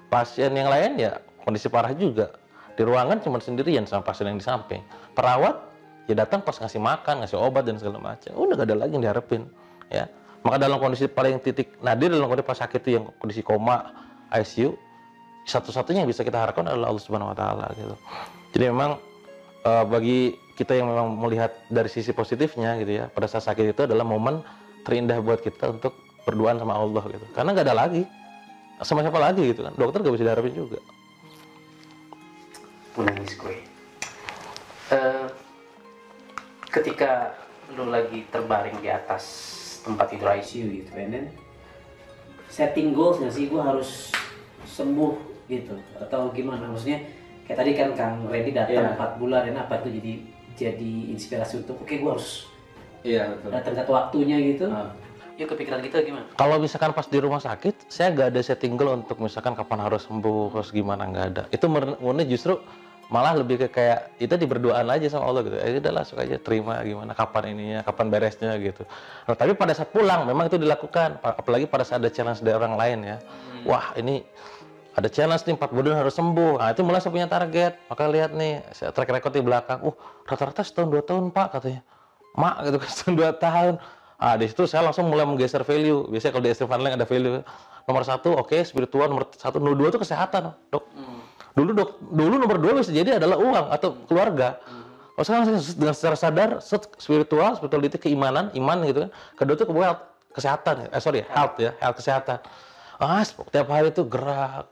[SPEAKER 2] Pasien yang lain ya kondisi parah juga. Di ruangan cuma sendirian sama pasien yang di samping. Perawat ya datang pas ngasih makan, ngasih obat dan segala macam. Udah gak ada lagi yang diharapin, ya. Maka dalam kondisi paling titik nadir dalam kondisi pas sakit itu yang kondisi koma, ICU, satu-satunya yang bisa kita harapkan adalah Allah Subhanahu Wa Taala gitu. Jadi memang bagi kita yang memang melihat dari sisi positifnya gitu ya, pada saat sakit itu adalah momen terindah buat kita untuk berduaan sama Allah gitu. Karena nggak ada lagi, sama siapa lagi gitu kan. Dokter gak bisa diharapin juga.
[SPEAKER 3] Nangis gue. Ketika lu lagi terbaring di atas tempat tidur ICU gitu, dan setting goals nggak sih, gue harus sembuh gitu atau gimana? Maksudnya kayak tadi kan Kang Randy datang 4 bulan, dan apa itu jadi inspirasi untuk gue harus datang ke waktunya gitu. Yuk kepikiran kita gimana?
[SPEAKER 2] Kalau misalkan pas di rumah sakit, saya nggak ada setting goal untuk misalkan kapan harus sembuh, harus gimana, nggak ada. Itu murni justru malah lebih ke kayak itu berdoaan aja sama Allah gitu. Udah langsung aja terima gimana, kapan ininya, kapan beresnya gitu. Nah, tapi pada saat pulang memang itu dilakukan, apalagi pada saat ada challenge dari orang lain ya. Wah ini ada challenge nih 4 bulan harus sembuh. Nah, itu mulai saya punya target. Maka lihat nih, saya track record di belakang. Rata-rata setahun 2 tahun Pak katanya. Mak gitu kan setahun 2 tahun. Di situ saya langsung mulai menggeser value. Biasanya kalau di extreme funneling ada value. Nomor 1 oke, spiritual. Nomor 1, nomor 2 itu kesehatan, Dok. Dulu nomor 2 bisa jadi adalah uang atau keluarga. Kalau sekarang saya dengan secara sadar spirituality, keimanan, iman gitu kan. Kedua itu wealth, kesehatan. Health ya, health kesehatan. Setiap hari itu gerak,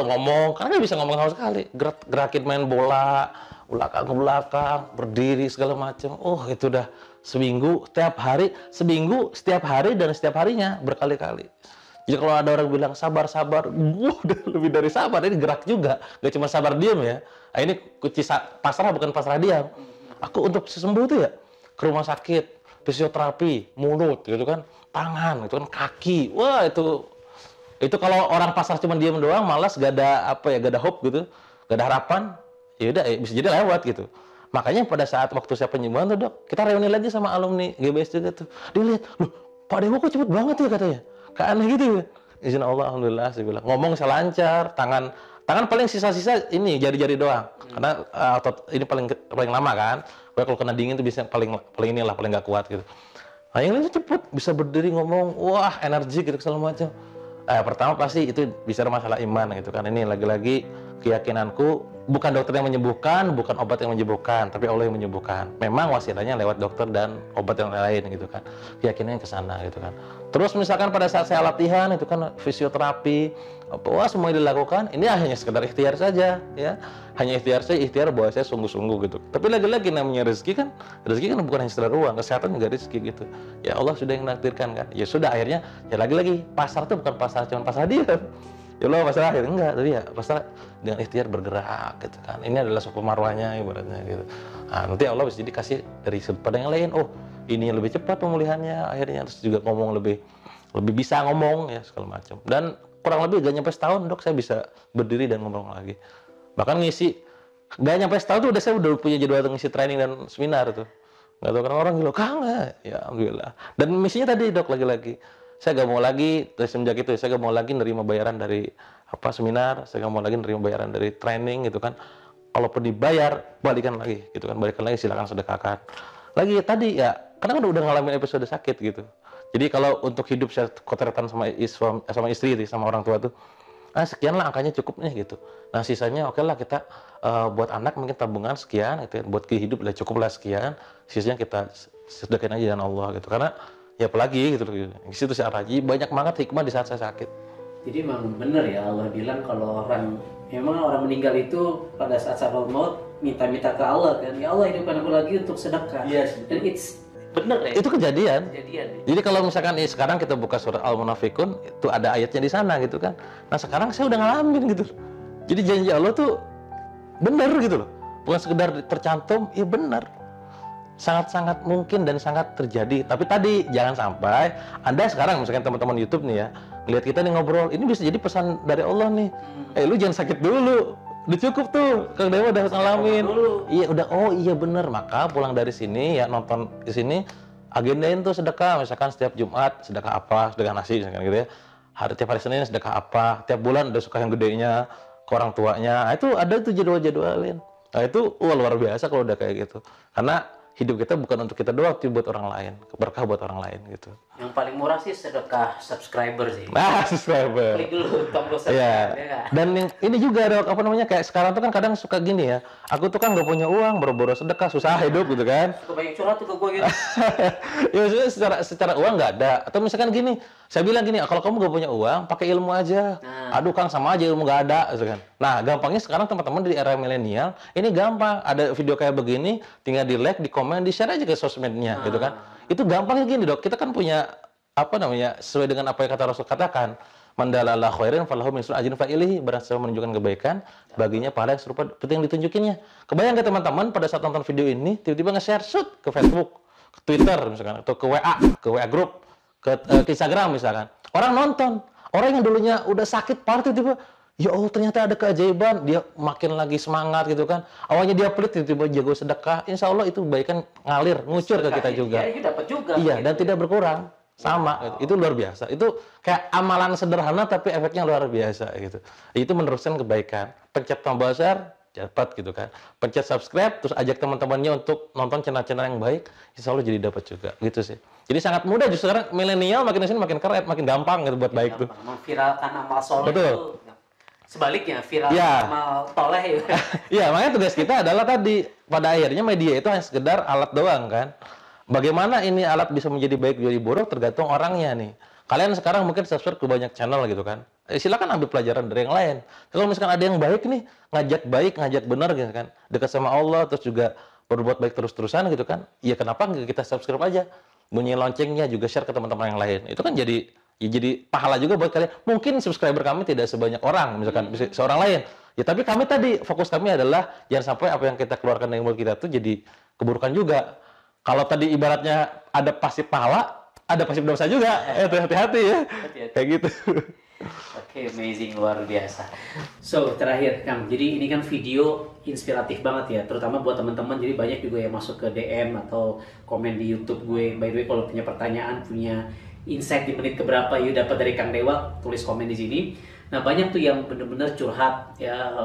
[SPEAKER 2] ngomong, karena nggak bisa ngomong sama sekali. Gerakin main bola, belakang ke belakang, berdiri segala macam. Itu udah seminggu, setiap hari dan setiap harinya berkali-kali. Jadi kalau ada orang bilang sabar, udah lebih dari sabar, ini gerak juga, nggak cuma sabar diam ya. Ini kunci pasrah bukan pasrah diam. Aku untuk sembuh tuh ya ke rumah sakit, fisioterapi, mulut gitu kan, tangan gitu kan, kaki. Wah itu kalau orang pasrah cuma diam doang, malas, gak ada hope gitu, gak ada harapan, ya udah bisa jadi lewat gitu. Makanya pada saat waktu saya penyembuhan tuh Dok, kita reuni lagi sama alumni GBS juga tuh. Dia lihat, loh Pak Dewo kok cepet banget ya katanya. Kayak aneh gitu ya. Izin Allah, alhamdulillah saya bilang. Ngomong saya lancar, tangan paling sisa-sisa ini jari-jari doang. Karena otot ini paling lama kan. Kalau kena dingin tuh bisa paling nggak kuat gitu. Nah yang lainnya cepet, bisa berdiri ngomong, wah energi gitu segala macam. Pertama pasti itu bicara masalah iman gitu kan. Ini lagi-lagi keyakinanku, bukan dokter yang menyembuhkan, bukan obat yang menyembuhkan, tapi Allah yang menyembuhkan. Memang wasilahnya lewat dokter dan obat yang lain gitu kan. Keyakinannya ke sana gitu kan. Terus misalkan pada saat saya latihan itu kan fisioterapi, semua dilakukan, ini hanya sekedar ikhtiar saja ya. Hanya ikhtiar bahwa saya sungguh-sungguh gitu. Tapi lagi-lagi namanya rezeki kan bukan hanya sekedar uang, kesehatan juga rezeki gitu. Ya Allah sudah yang menakdirkan kan. Ya sudah akhirnya ya lagi-lagi pasar itu bukan cuma pasar diam. Ya Allah pasar akhir enggak, tapi ya pasar dengan ikhtiar bergerak gitu kan. Ini adalah suku marwahnya ibaratnya gitu. Nanti Allah bisa jadi kasih dari sudut pandang yang lain. Ini yang lebih cepat pemulihannya akhirnya, terus juga ngomong lebih bisa ngomong ya segala macam. Dan kurang lebih gak nyampe setahun Dok saya bisa berdiri dan ngomong lagi. Bahkan ngisi gak nyampe setahun tuh saya udah punya jadwal ngisi training dan seminar tuh. Gak tahu karena orang gila Kang ya alhamdulillah. Dan misinya tadi Dok lagi-lagi saya gak mau lagi semenjak itu saya gak mau lagi nerima bayaran dari seminar, saya gak mau lagi nerima bayaran dari training gitu kan. Kalaupun dibayar balikan lagi gitu kan, silakan sedekahkan. Lagi tadi ya karena kan udah ngalamin episode sakit gitu. Jadi kalau untuk hidup saya kontraktan sama istri sama orang tua tuh, sekian lah angkanya cukup nih gitu. Nah sisanya oke lah kita buat anak mungkin tabungan sekian, itu buat kehidup lah cukup lah sekian. Sisanya kita sedekahin aja dengan Allah gitu. Karena ya apalagi gitu loh. Di situ saya arahi banyak banget hikmah di saat saya sakit.
[SPEAKER 3] Jadi memang benar ya Allah bilang kalau orang meninggal itu pada saat sakaratul maut minta-minta ke Allah kan. Ya Allah hidupkan aku lagi untuk sedekah. Yes. Dan bener ya?
[SPEAKER 2] Itu kejadian.
[SPEAKER 3] Ya?
[SPEAKER 2] Jadi kalau misalkan sekarang kita buka surat Al-Munafikun, itu ada ayatnya di sana gitu kan. Nah sekarang saya udah ngalamin gitu. Jadi janji Allah tuh bener gitu loh. Bukan sekedar tercantum, ya bener. Sangat-sangat mungkin dan sangat terjadi. Tapi tadi jangan sampai Anda sekarang misalkan teman-teman YouTube nih ya, lihat kita nih ngobrol, ini bisa jadi pesan dari Allah nih. Lu jangan sakit dulu. Udah cukup tuh, Kang Dewa udah ngalamin. Iya udah, iya bener. Maka pulang dari sini ya nonton di sini, agendain tuh sedekah. Misalkan setiap Jumat sedekah apa, sedekah nasi misalkan gitu ya. Tiap hari Senin sedekah apa, tiap bulan ada suka yang gedenya ke orang tuanya. Nah, itu ada tuh jadwal-jadwalin. Nah itu luar biasa kalau udah kayak gitu. Karena hidup kita bukan untuk kita doang, tapi buat orang lain, berkah buat orang lain gitu.
[SPEAKER 3] Yang paling murah sih sedekah subscriber sih.
[SPEAKER 2] Subscriber.
[SPEAKER 3] Klik dulu tombol subscribe ya.
[SPEAKER 2] Dan ini juga Dok, kayak sekarang tuh kan kadang suka gini ya. Aku tuh kan nggak punya uang, boro-boro sedekah, susah hidup gitu kan.
[SPEAKER 3] Kebanyakan curhat tuh ke gue gitu.
[SPEAKER 2] Ya maksudnya secara uang nggak ada. Atau misalkan gini, saya bilang gini, kalau kamu nggak punya uang, pakai ilmu aja. Aduh Kang sama aja ilmu nggak ada, gitu kan. Nah gampangnya sekarang teman-teman di era milenial, ini gampang. Ada video kayak begini, tinggal di like, di komen, di share aja ke sosmednya, gitu kan. Itu gampangnya gini Dok, kita kan punya sesuai dengan apa yang kata Rasul katakan, mandalala khairin falahu mislu ajrin fa'ilihi, barang siapa menunjukkan kebaikan baginya pahala yang serupa seperti yang ditunjukinnya. Kebayang ke teman-teman pada saat nonton video ini tiba-tiba nge-share ke Facebook, ke Twitter misalkan, atau ke WA grup, ke Instagram misalkan. Orang nonton, orang yang dulunya udah sakit parah tiba-tiba, ya Allah ternyata ada keajaiban, dia makin lagi semangat gitu kan. Awalnya dia pelit, tiba-tiba jago sedekah. Insya Allah itu kebaikan ngalir, ngucur ke kita juga.
[SPEAKER 3] Iya, dapat juga.
[SPEAKER 2] Iya, gitu. Dan tidak berkurang. sama gitu. Itu luar biasa. Itu kayak amalan sederhana tapi efeknya luar biasa gitu. Itu meneruskan kebaikan. Pencet tombol share dapat gitu kan. Pencet subscribe terus ajak teman-temannya untuk nonton channel-channel yang baik, insya Allah jadi dapat juga gitu sih. Jadi sangat mudah, justru sekarang milenial makin kesini makin keren, makin gampang gitu buat baik tuh.
[SPEAKER 3] Memviralkan amal soleh
[SPEAKER 2] Betul.
[SPEAKER 3] itu sebaliknya viral
[SPEAKER 2] Ya.
[SPEAKER 3] amal toleh ya.
[SPEAKER 2] Iya, makanya tugas kita adalah tadi pada akhirnya media itu hanya sekedar alat doang kan. Bagaimana ini alat bisa menjadi baik jadi buruk tergantung orangnya nih. Kalian sekarang mungkin subscribe ke banyak channel gitu kan. Silakan ambil pelajaran dari yang lain. Kalau misalkan ada yang baik nih, ngajak benar gitu kan. Dekat sama Allah terus juga berbuat baik terus-terusan gitu kan. Ya kenapa nggak kita subscribe aja? Bunyi loncengnya juga share ke teman-teman yang lain. Itu kan jadi pahala juga buat kalian. Mungkin subscriber kami tidak sebanyak orang, misalkan seorang lain. Ya tapi kami tadi fokus kami adalah jangan sampai apa yang kita keluarkan dari mulut kita tuh jadi keburukan juga. Kalau tadi ibaratnya ada pasif pahala, ada pasif dosa juga. Hati-hati ya.
[SPEAKER 3] Hati-hati.
[SPEAKER 2] Kayak gitu.
[SPEAKER 3] Oke, amazing, luar biasa. So, terakhir Kang, jadi ini kan video inspiratif banget ya, terutama buat teman-teman. Jadi banyak juga yang masuk ke DM atau komen di YouTube gue. By the way, kalau punya pertanyaan, punya insight di menit keberapa yuk dapat dari Kang Dewa, tulis komen di sini. Nah, banyak tuh yang bener-bener curhat ya,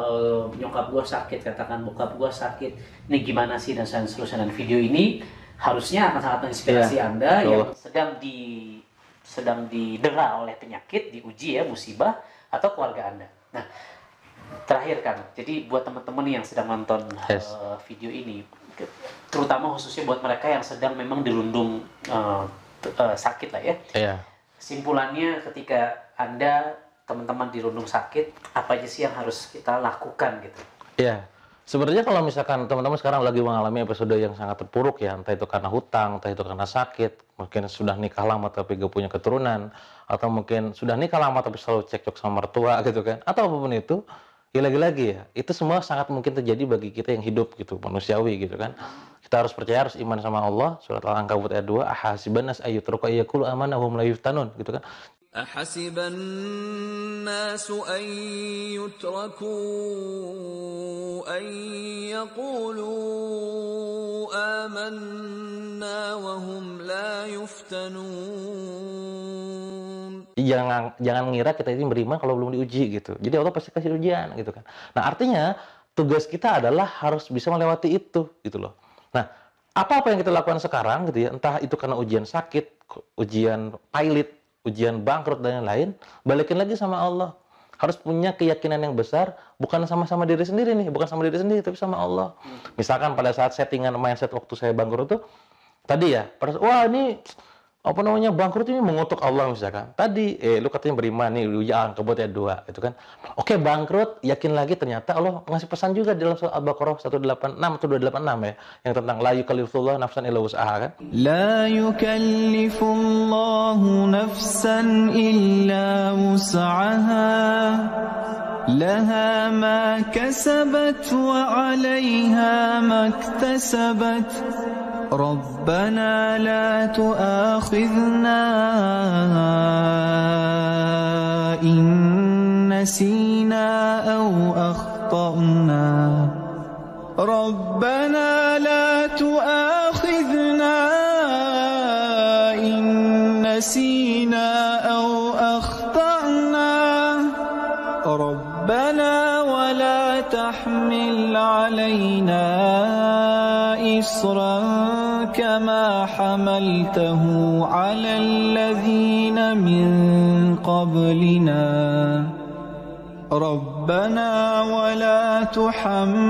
[SPEAKER 3] nyokap gue sakit, katakan bokap gue sakit, ini gimana sih dan seterusnya. Dan video ini harusnya akan sangat menginspirasi Anda yang sedang didera oleh penyakit, diuji ya, musibah, atau keluarga Anda. Nah, terakhir kan, jadi buat teman-teman yang sedang nonton video ini, terutama khususnya buat mereka yang sedang memang dirundung sakit lah ya.
[SPEAKER 2] Iya.
[SPEAKER 3] Kesimpulannya ketika Anda, teman-teman dirundung sakit, apa aja sih yang harus kita lakukan gitu?
[SPEAKER 2] Iya. Sebenarnya kalau misalkan teman-teman sekarang lagi mengalami episode yang sangat terpuruk ya, entah itu karena hutang, entah itu karena sakit, mungkin sudah nikah lama tapi gak punya keturunan, atau mungkin sudah nikah lama tapi selalu cekcok sama mertua gitu kan, atau apapun itu, ya lagi-lagi ya, itu semua sangat mungkin terjadi bagi kita yang hidup gitu, manusiawi gitu kan. Kita harus percaya, harus iman sama Allah. Surat Al-Ankabut ayat 2, ahasiban nas ayyutraku ayyaqulu amanna hum la yuftanun gitu kan.
[SPEAKER 4] أحسب الناس أن يتركوا أن يقولوا آمنا وهم لا يفتنون.
[SPEAKER 2] Jangan ngira kita ini beriman kalau belum diuji gitu. Jadi Allah pasti kasih ujian gitu kan. Nah, artinya tugas kita adalah harus bisa melewati itu gitu loh. Nah, apa yang kita lakukan sekarang gitu ya, entah itu karena ujian sakit, ujian pilot, ujian bangkrut dan lain-lain, balikin lagi sama Allah. Harus punya keyakinan yang besar, bukan sama-sama diri sendiri nih, bukan sama diri sendiri, tapi sama Allah. Misalkan pada saat settingan mindset waktu saya bangkrut tuh, tadi ya, wah ini apa namanya bangkrut ini mengutuk Allah misalkan. Tadi, lu katanya beriman nih, lu Al-Ankabut ayat 2, gitu kan. Oke, bangkrut, yakin lagi ternyata Allah ngasih pesan juga di dalam surat Al-Baqarah 186 atau 286 ya, yang tentang la yukallifullahu nafsan illa wus'aha kan.
[SPEAKER 5] لا يكلف الله نفسا إلا وسعها لها ما كسبت وعليها ما اكتسبت ربنا لا تؤاخذنا إن نسينا أو أخطأنا ربنا لا تؤاخذنا إن نسينا أو أخطأنا ربنا ولا تحمل علينا إصرا كما حملته على الذين من قبلنا ربنا ولا تحملنا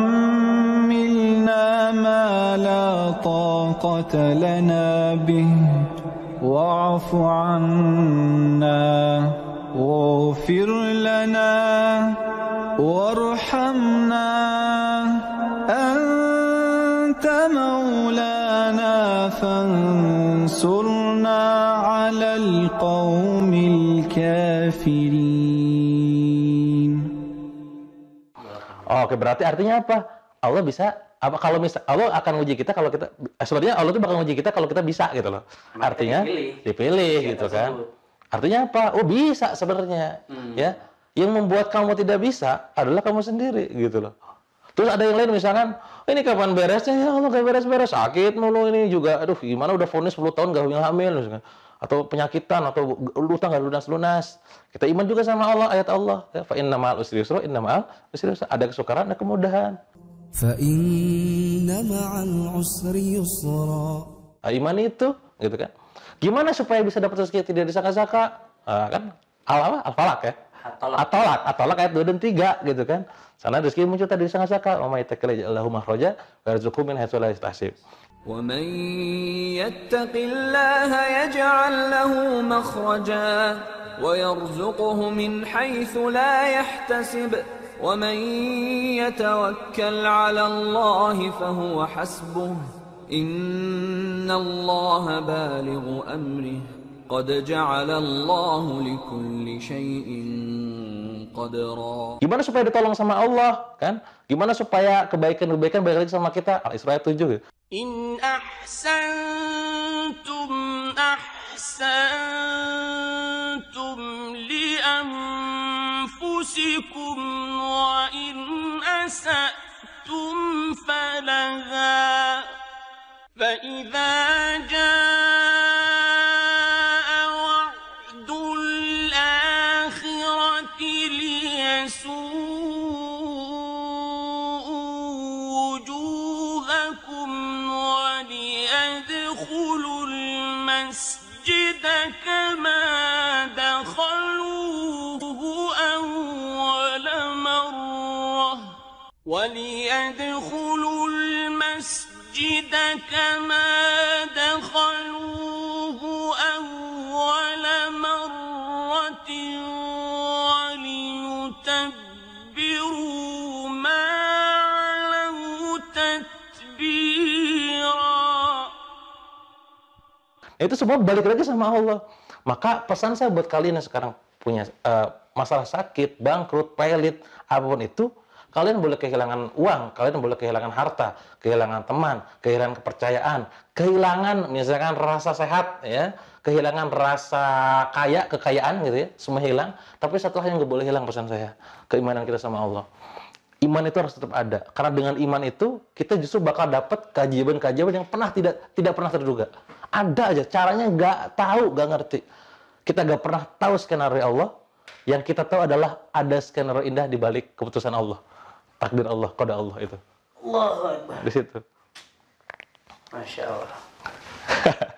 [SPEAKER 5] ما لا طاقة لنا به واعف عنا واغفر لنا وارحمنا أنت مولانا فانصرنا على القوم الكافرين.
[SPEAKER 2] Oke, berarti artinya apa? Allah bisa apa kalau misal Allah akan uji kita kalau kita sebenarnya Allah tuh bakal uji kita kalau kita bisa gitu loh. Artinya dipilih gitu kan. Artinya apa? Oh, bisa sebenarnya. Ya. Yang membuat kamu tidak bisa adalah kamu sendiri gitu loh. Terus ada yang lain misalkan, ini kapan beresnya? Ya Allah, gak beres-beres, sakit mulu ini juga. Aduh, gimana udah vonis 10 tahun gak hamil misalkan. atau penyakitan atau utang nggak lunas-lunas. Kita iman juga sama Allah, ayat Allah. Ya, fa inna ma'al usri yusra, inna ma'al usri yusra. Ada kesukaran, ada kemudahan.
[SPEAKER 4] فإن مع العسر يسرا.
[SPEAKER 2] Nah, iman itu, gitu kan. Gimana supaya bisa dapat rezeki tidak disangka-sangka? Kan Al-Falaq ya. At-Tolak ayat 2 dan 3 gitu kan. Sana rezeki muncul tadi disangka-sangka. Wa may yattaqillahu makhraja wa yarzuqhu min haitsu la yahtasib.
[SPEAKER 4] ومن يتق الله يجعل له مخرجا ويرزقه من حيث لا يحتسب ومن يتوكل على الله فهو حسبه إن الله بالغ أمره قد جعل الله لكل شيء قدرا.
[SPEAKER 2] Gimana supaya ditolong sama Allah kan? Gimana supaya kebaikan-kebaikan balik lagi sama kita? Al-Isra 7.
[SPEAKER 6] إن أحسنتم أحسنتم لأنفسكم وإن أسأتم فلها فإذا جاء وعد الآخرة المسجد كما دخلوه أول مرة وليدخلوا المسجد كما دخلوه أول مرة وليتبروا ما علوا تتبيرا.
[SPEAKER 2] Itu semua balik lagi sama Allah. Maka pesan saya buat kalian yang sekarang punya masalah sakit, bangkrut, pelit, apapun itu, kalian boleh kehilangan uang, kalian boleh kehilangan harta, kehilangan teman, kehilangan kepercayaan, kehilangan misalkan rasa sehat, ya, kehilangan rasa kaya, kekayaan gitu ya, semua hilang. Tapi satu hal yang nggak boleh hilang pesan saya, keimanan kita sama Allah. Iman itu harus tetap ada, karena dengan iman itu kita justru bakal dapat keajaiban-keajaiban yang tidak pernah terduga. Ada aja, caranya nggak tahu, nggak ngerti. Kita nggak pernah tahu skenario Allah. Yang kita tahu adalah ada skenario indah di balik keputusan Allah, takdir Allah, qada Allah itu.
[SPEAKER 3] Allahu Akbar.
[SPEAKER 2] Di situ.
[SPEAKER 3] Masya Allah.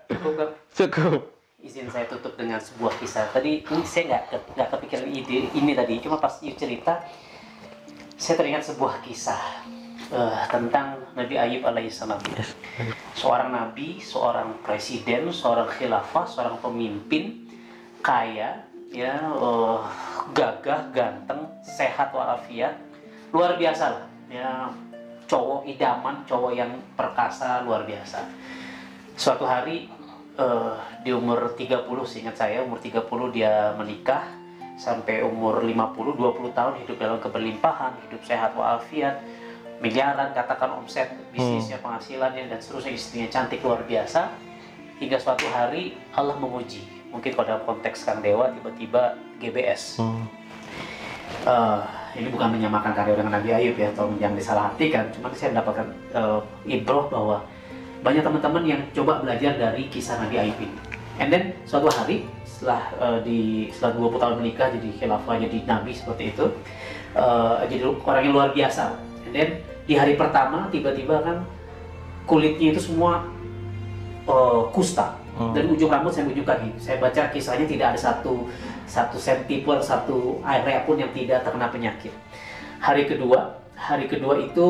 [SPEAKER 3] Cukup.
[SPEAKER 2] Cukup.
[SPEAKER 3] Izin saya tutup dengan sebuah kisah. Tadi ini saya nggak kepikiran ide ini tadi. Cuma pas you cerita, saya teringat sebuah kisah tentang Nabi Ayub alaihissalam. Seorang nabi, seorang presiden, seorang khilafah, seorang pemimpin kaya, ya, gagah, ganteng, sehat walafiat, luar biasa lah. Ya, cowok idaman, cowok yang perkasa, luar biasa. Suatu hari di umur 30, seingat saya umur 30 dia menikah, sampai umur 50, 20 tahun hidup dalam keberlimpahan, hidup sehat walafiat, miliaran katakan omset bisnisnya, penghasilannya dan seterusnya, istrinya cantik luar biasa. Hingga suatu hari Allah menguji, mungkin pada konteks Kang Dewa tiba-tiba GBS. Ini bukan menyamakan Kang Dewa dengan Nabi Ayub ya, tolong jangan disalahartikan. Cuma saya mendapatkan ibroh bahwa banyak teman-teman yang coba belajar dari kisah Nabi Ayub ini. And then suatu hari setelah 20 tahun menikah, jadi khilafah, jadi nabi seperti itu, jadi orang yang luar biasa. And then di hari pertama tiba-tiba kan kulitnya itu semua kusta, dari ujung rambut sampai ujung kaki. Saya baca kisahnya tidak ada satu sentipun, satu area pun yang tidak terkena penyakit. Hari kedua itu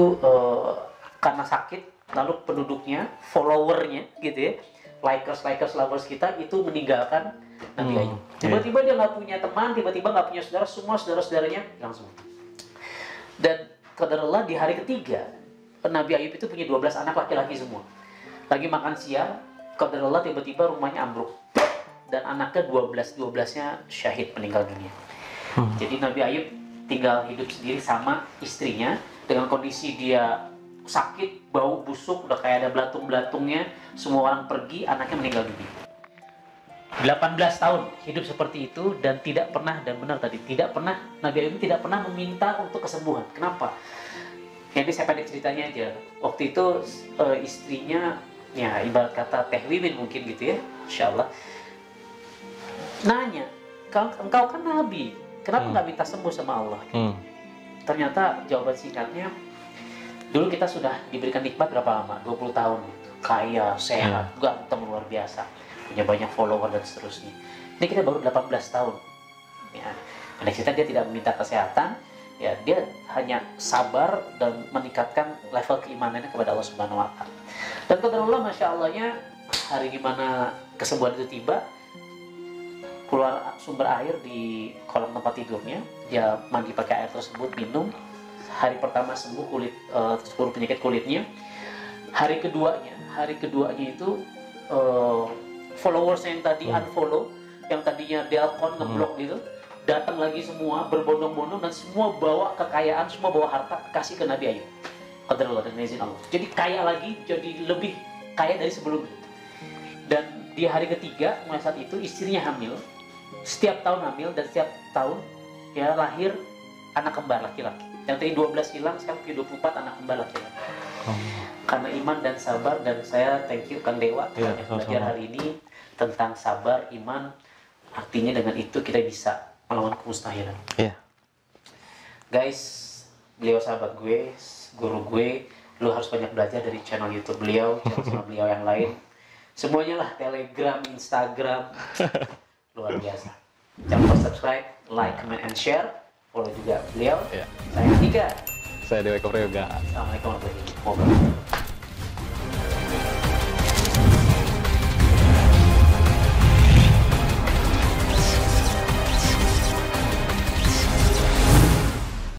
[SPEAKER 3] karena sakit, lalu penduduknya, followernya gitu ya, likers, lovers kita itu meninggalkan Nabi Ayub. Tiba-tiba dia nggak punya teman, tiba-tiba nggak punya saudara, semua saudara-saudaranya langsung. Dan qadarullah di hari ketiga, Nabi Ayub itu punya 12 anak laki-laki semua. Lagi makan siang, qadarullah tiba-tiba rumahnya ambruk. Dan anaknya 12-nya syahid, meninggal dunia. Jadi Nabi Ayub tinggal hidup sendiri sama istrinya, dengan kondisi dia sakit, bau busuk, udah kayak ada belatung-belatungnya, semua orang pergi, anaknya meninggal dunia. 18 tahun hidup seperti itu dan tidak pernah, dan benar tadi, tidak pernah, Nabi Ayub tidak pernah meminta untuk kesembuhan. Kenapa? Jadi saya pendek ceritanya aja. Waktu itu istrinya, ya ibarat kata Teh Wiwin mungkin gitu ya, insya Allah. nanya, engkau kan nabi, kenapa nggak minta sembuh sama Allah? Ternyata jawaban singkatnya, dulu kita sudah diberikan nikmat berapa lama? 20 tahun, kaya, sehat, ganteng luar biasa, punya banyak follower dan seterusnya. Ini kita baru 18 tahun. Ya, pada cerita dia tidak meminta kesehatan, ya dia hanya sabar dan meningkatkan level keimanannya kepada Allah Subhanahu Wa Taala. Dan qadarullah, masya Allahnya, hari dimana kesembuhan itu tiba, keluar sumber air di kolam tempat tidurnya, dia mandi pakai air tersebut, minum. Hari pertama sembuh seluruh penyakit kulitnya. Hari keduanya itu followers yang tadi unfollow, yang tadinya delcon ngeblok gitu, datang lagi semua berbondong-bondong dan semua bawa kekayaan, semua bawa harta kasih ke Nabi Ayub. Qadarullah dan izin Allah. Jadi kaya lagi, jadi lebih kaya dari sebelumnya. Dan di hari ketiga mulai saat itu istrinya hamil. Setiap tahun hamil dan setiap tahun ya lahir anak kembar laki-laki. Yang tadi 12 hilang, sekarang punya 24 anak kembar laki-laki. Karena iman dan sabar, dan saya thank you Kang Dewa yang belajar hari ini tentang sabar, iman. Artinya dengan itu kita bisa melawan kemustahilan. Guys, beliau sahabat gue, guru gue, lu harus banyak belajar dari channel YouTube beliau, channel beliau yang lain. Semuanya lah, Telegram, Instagram, luar biasa. Jangan lupa subscribe, like, comment, and share. Follow juga beliau. Saya Tika.
[SPEAKER 2] Saya Dewa Koprioga.
[SPEAKER 3] Assalamualaikum warahmatullahi wabarakatuh.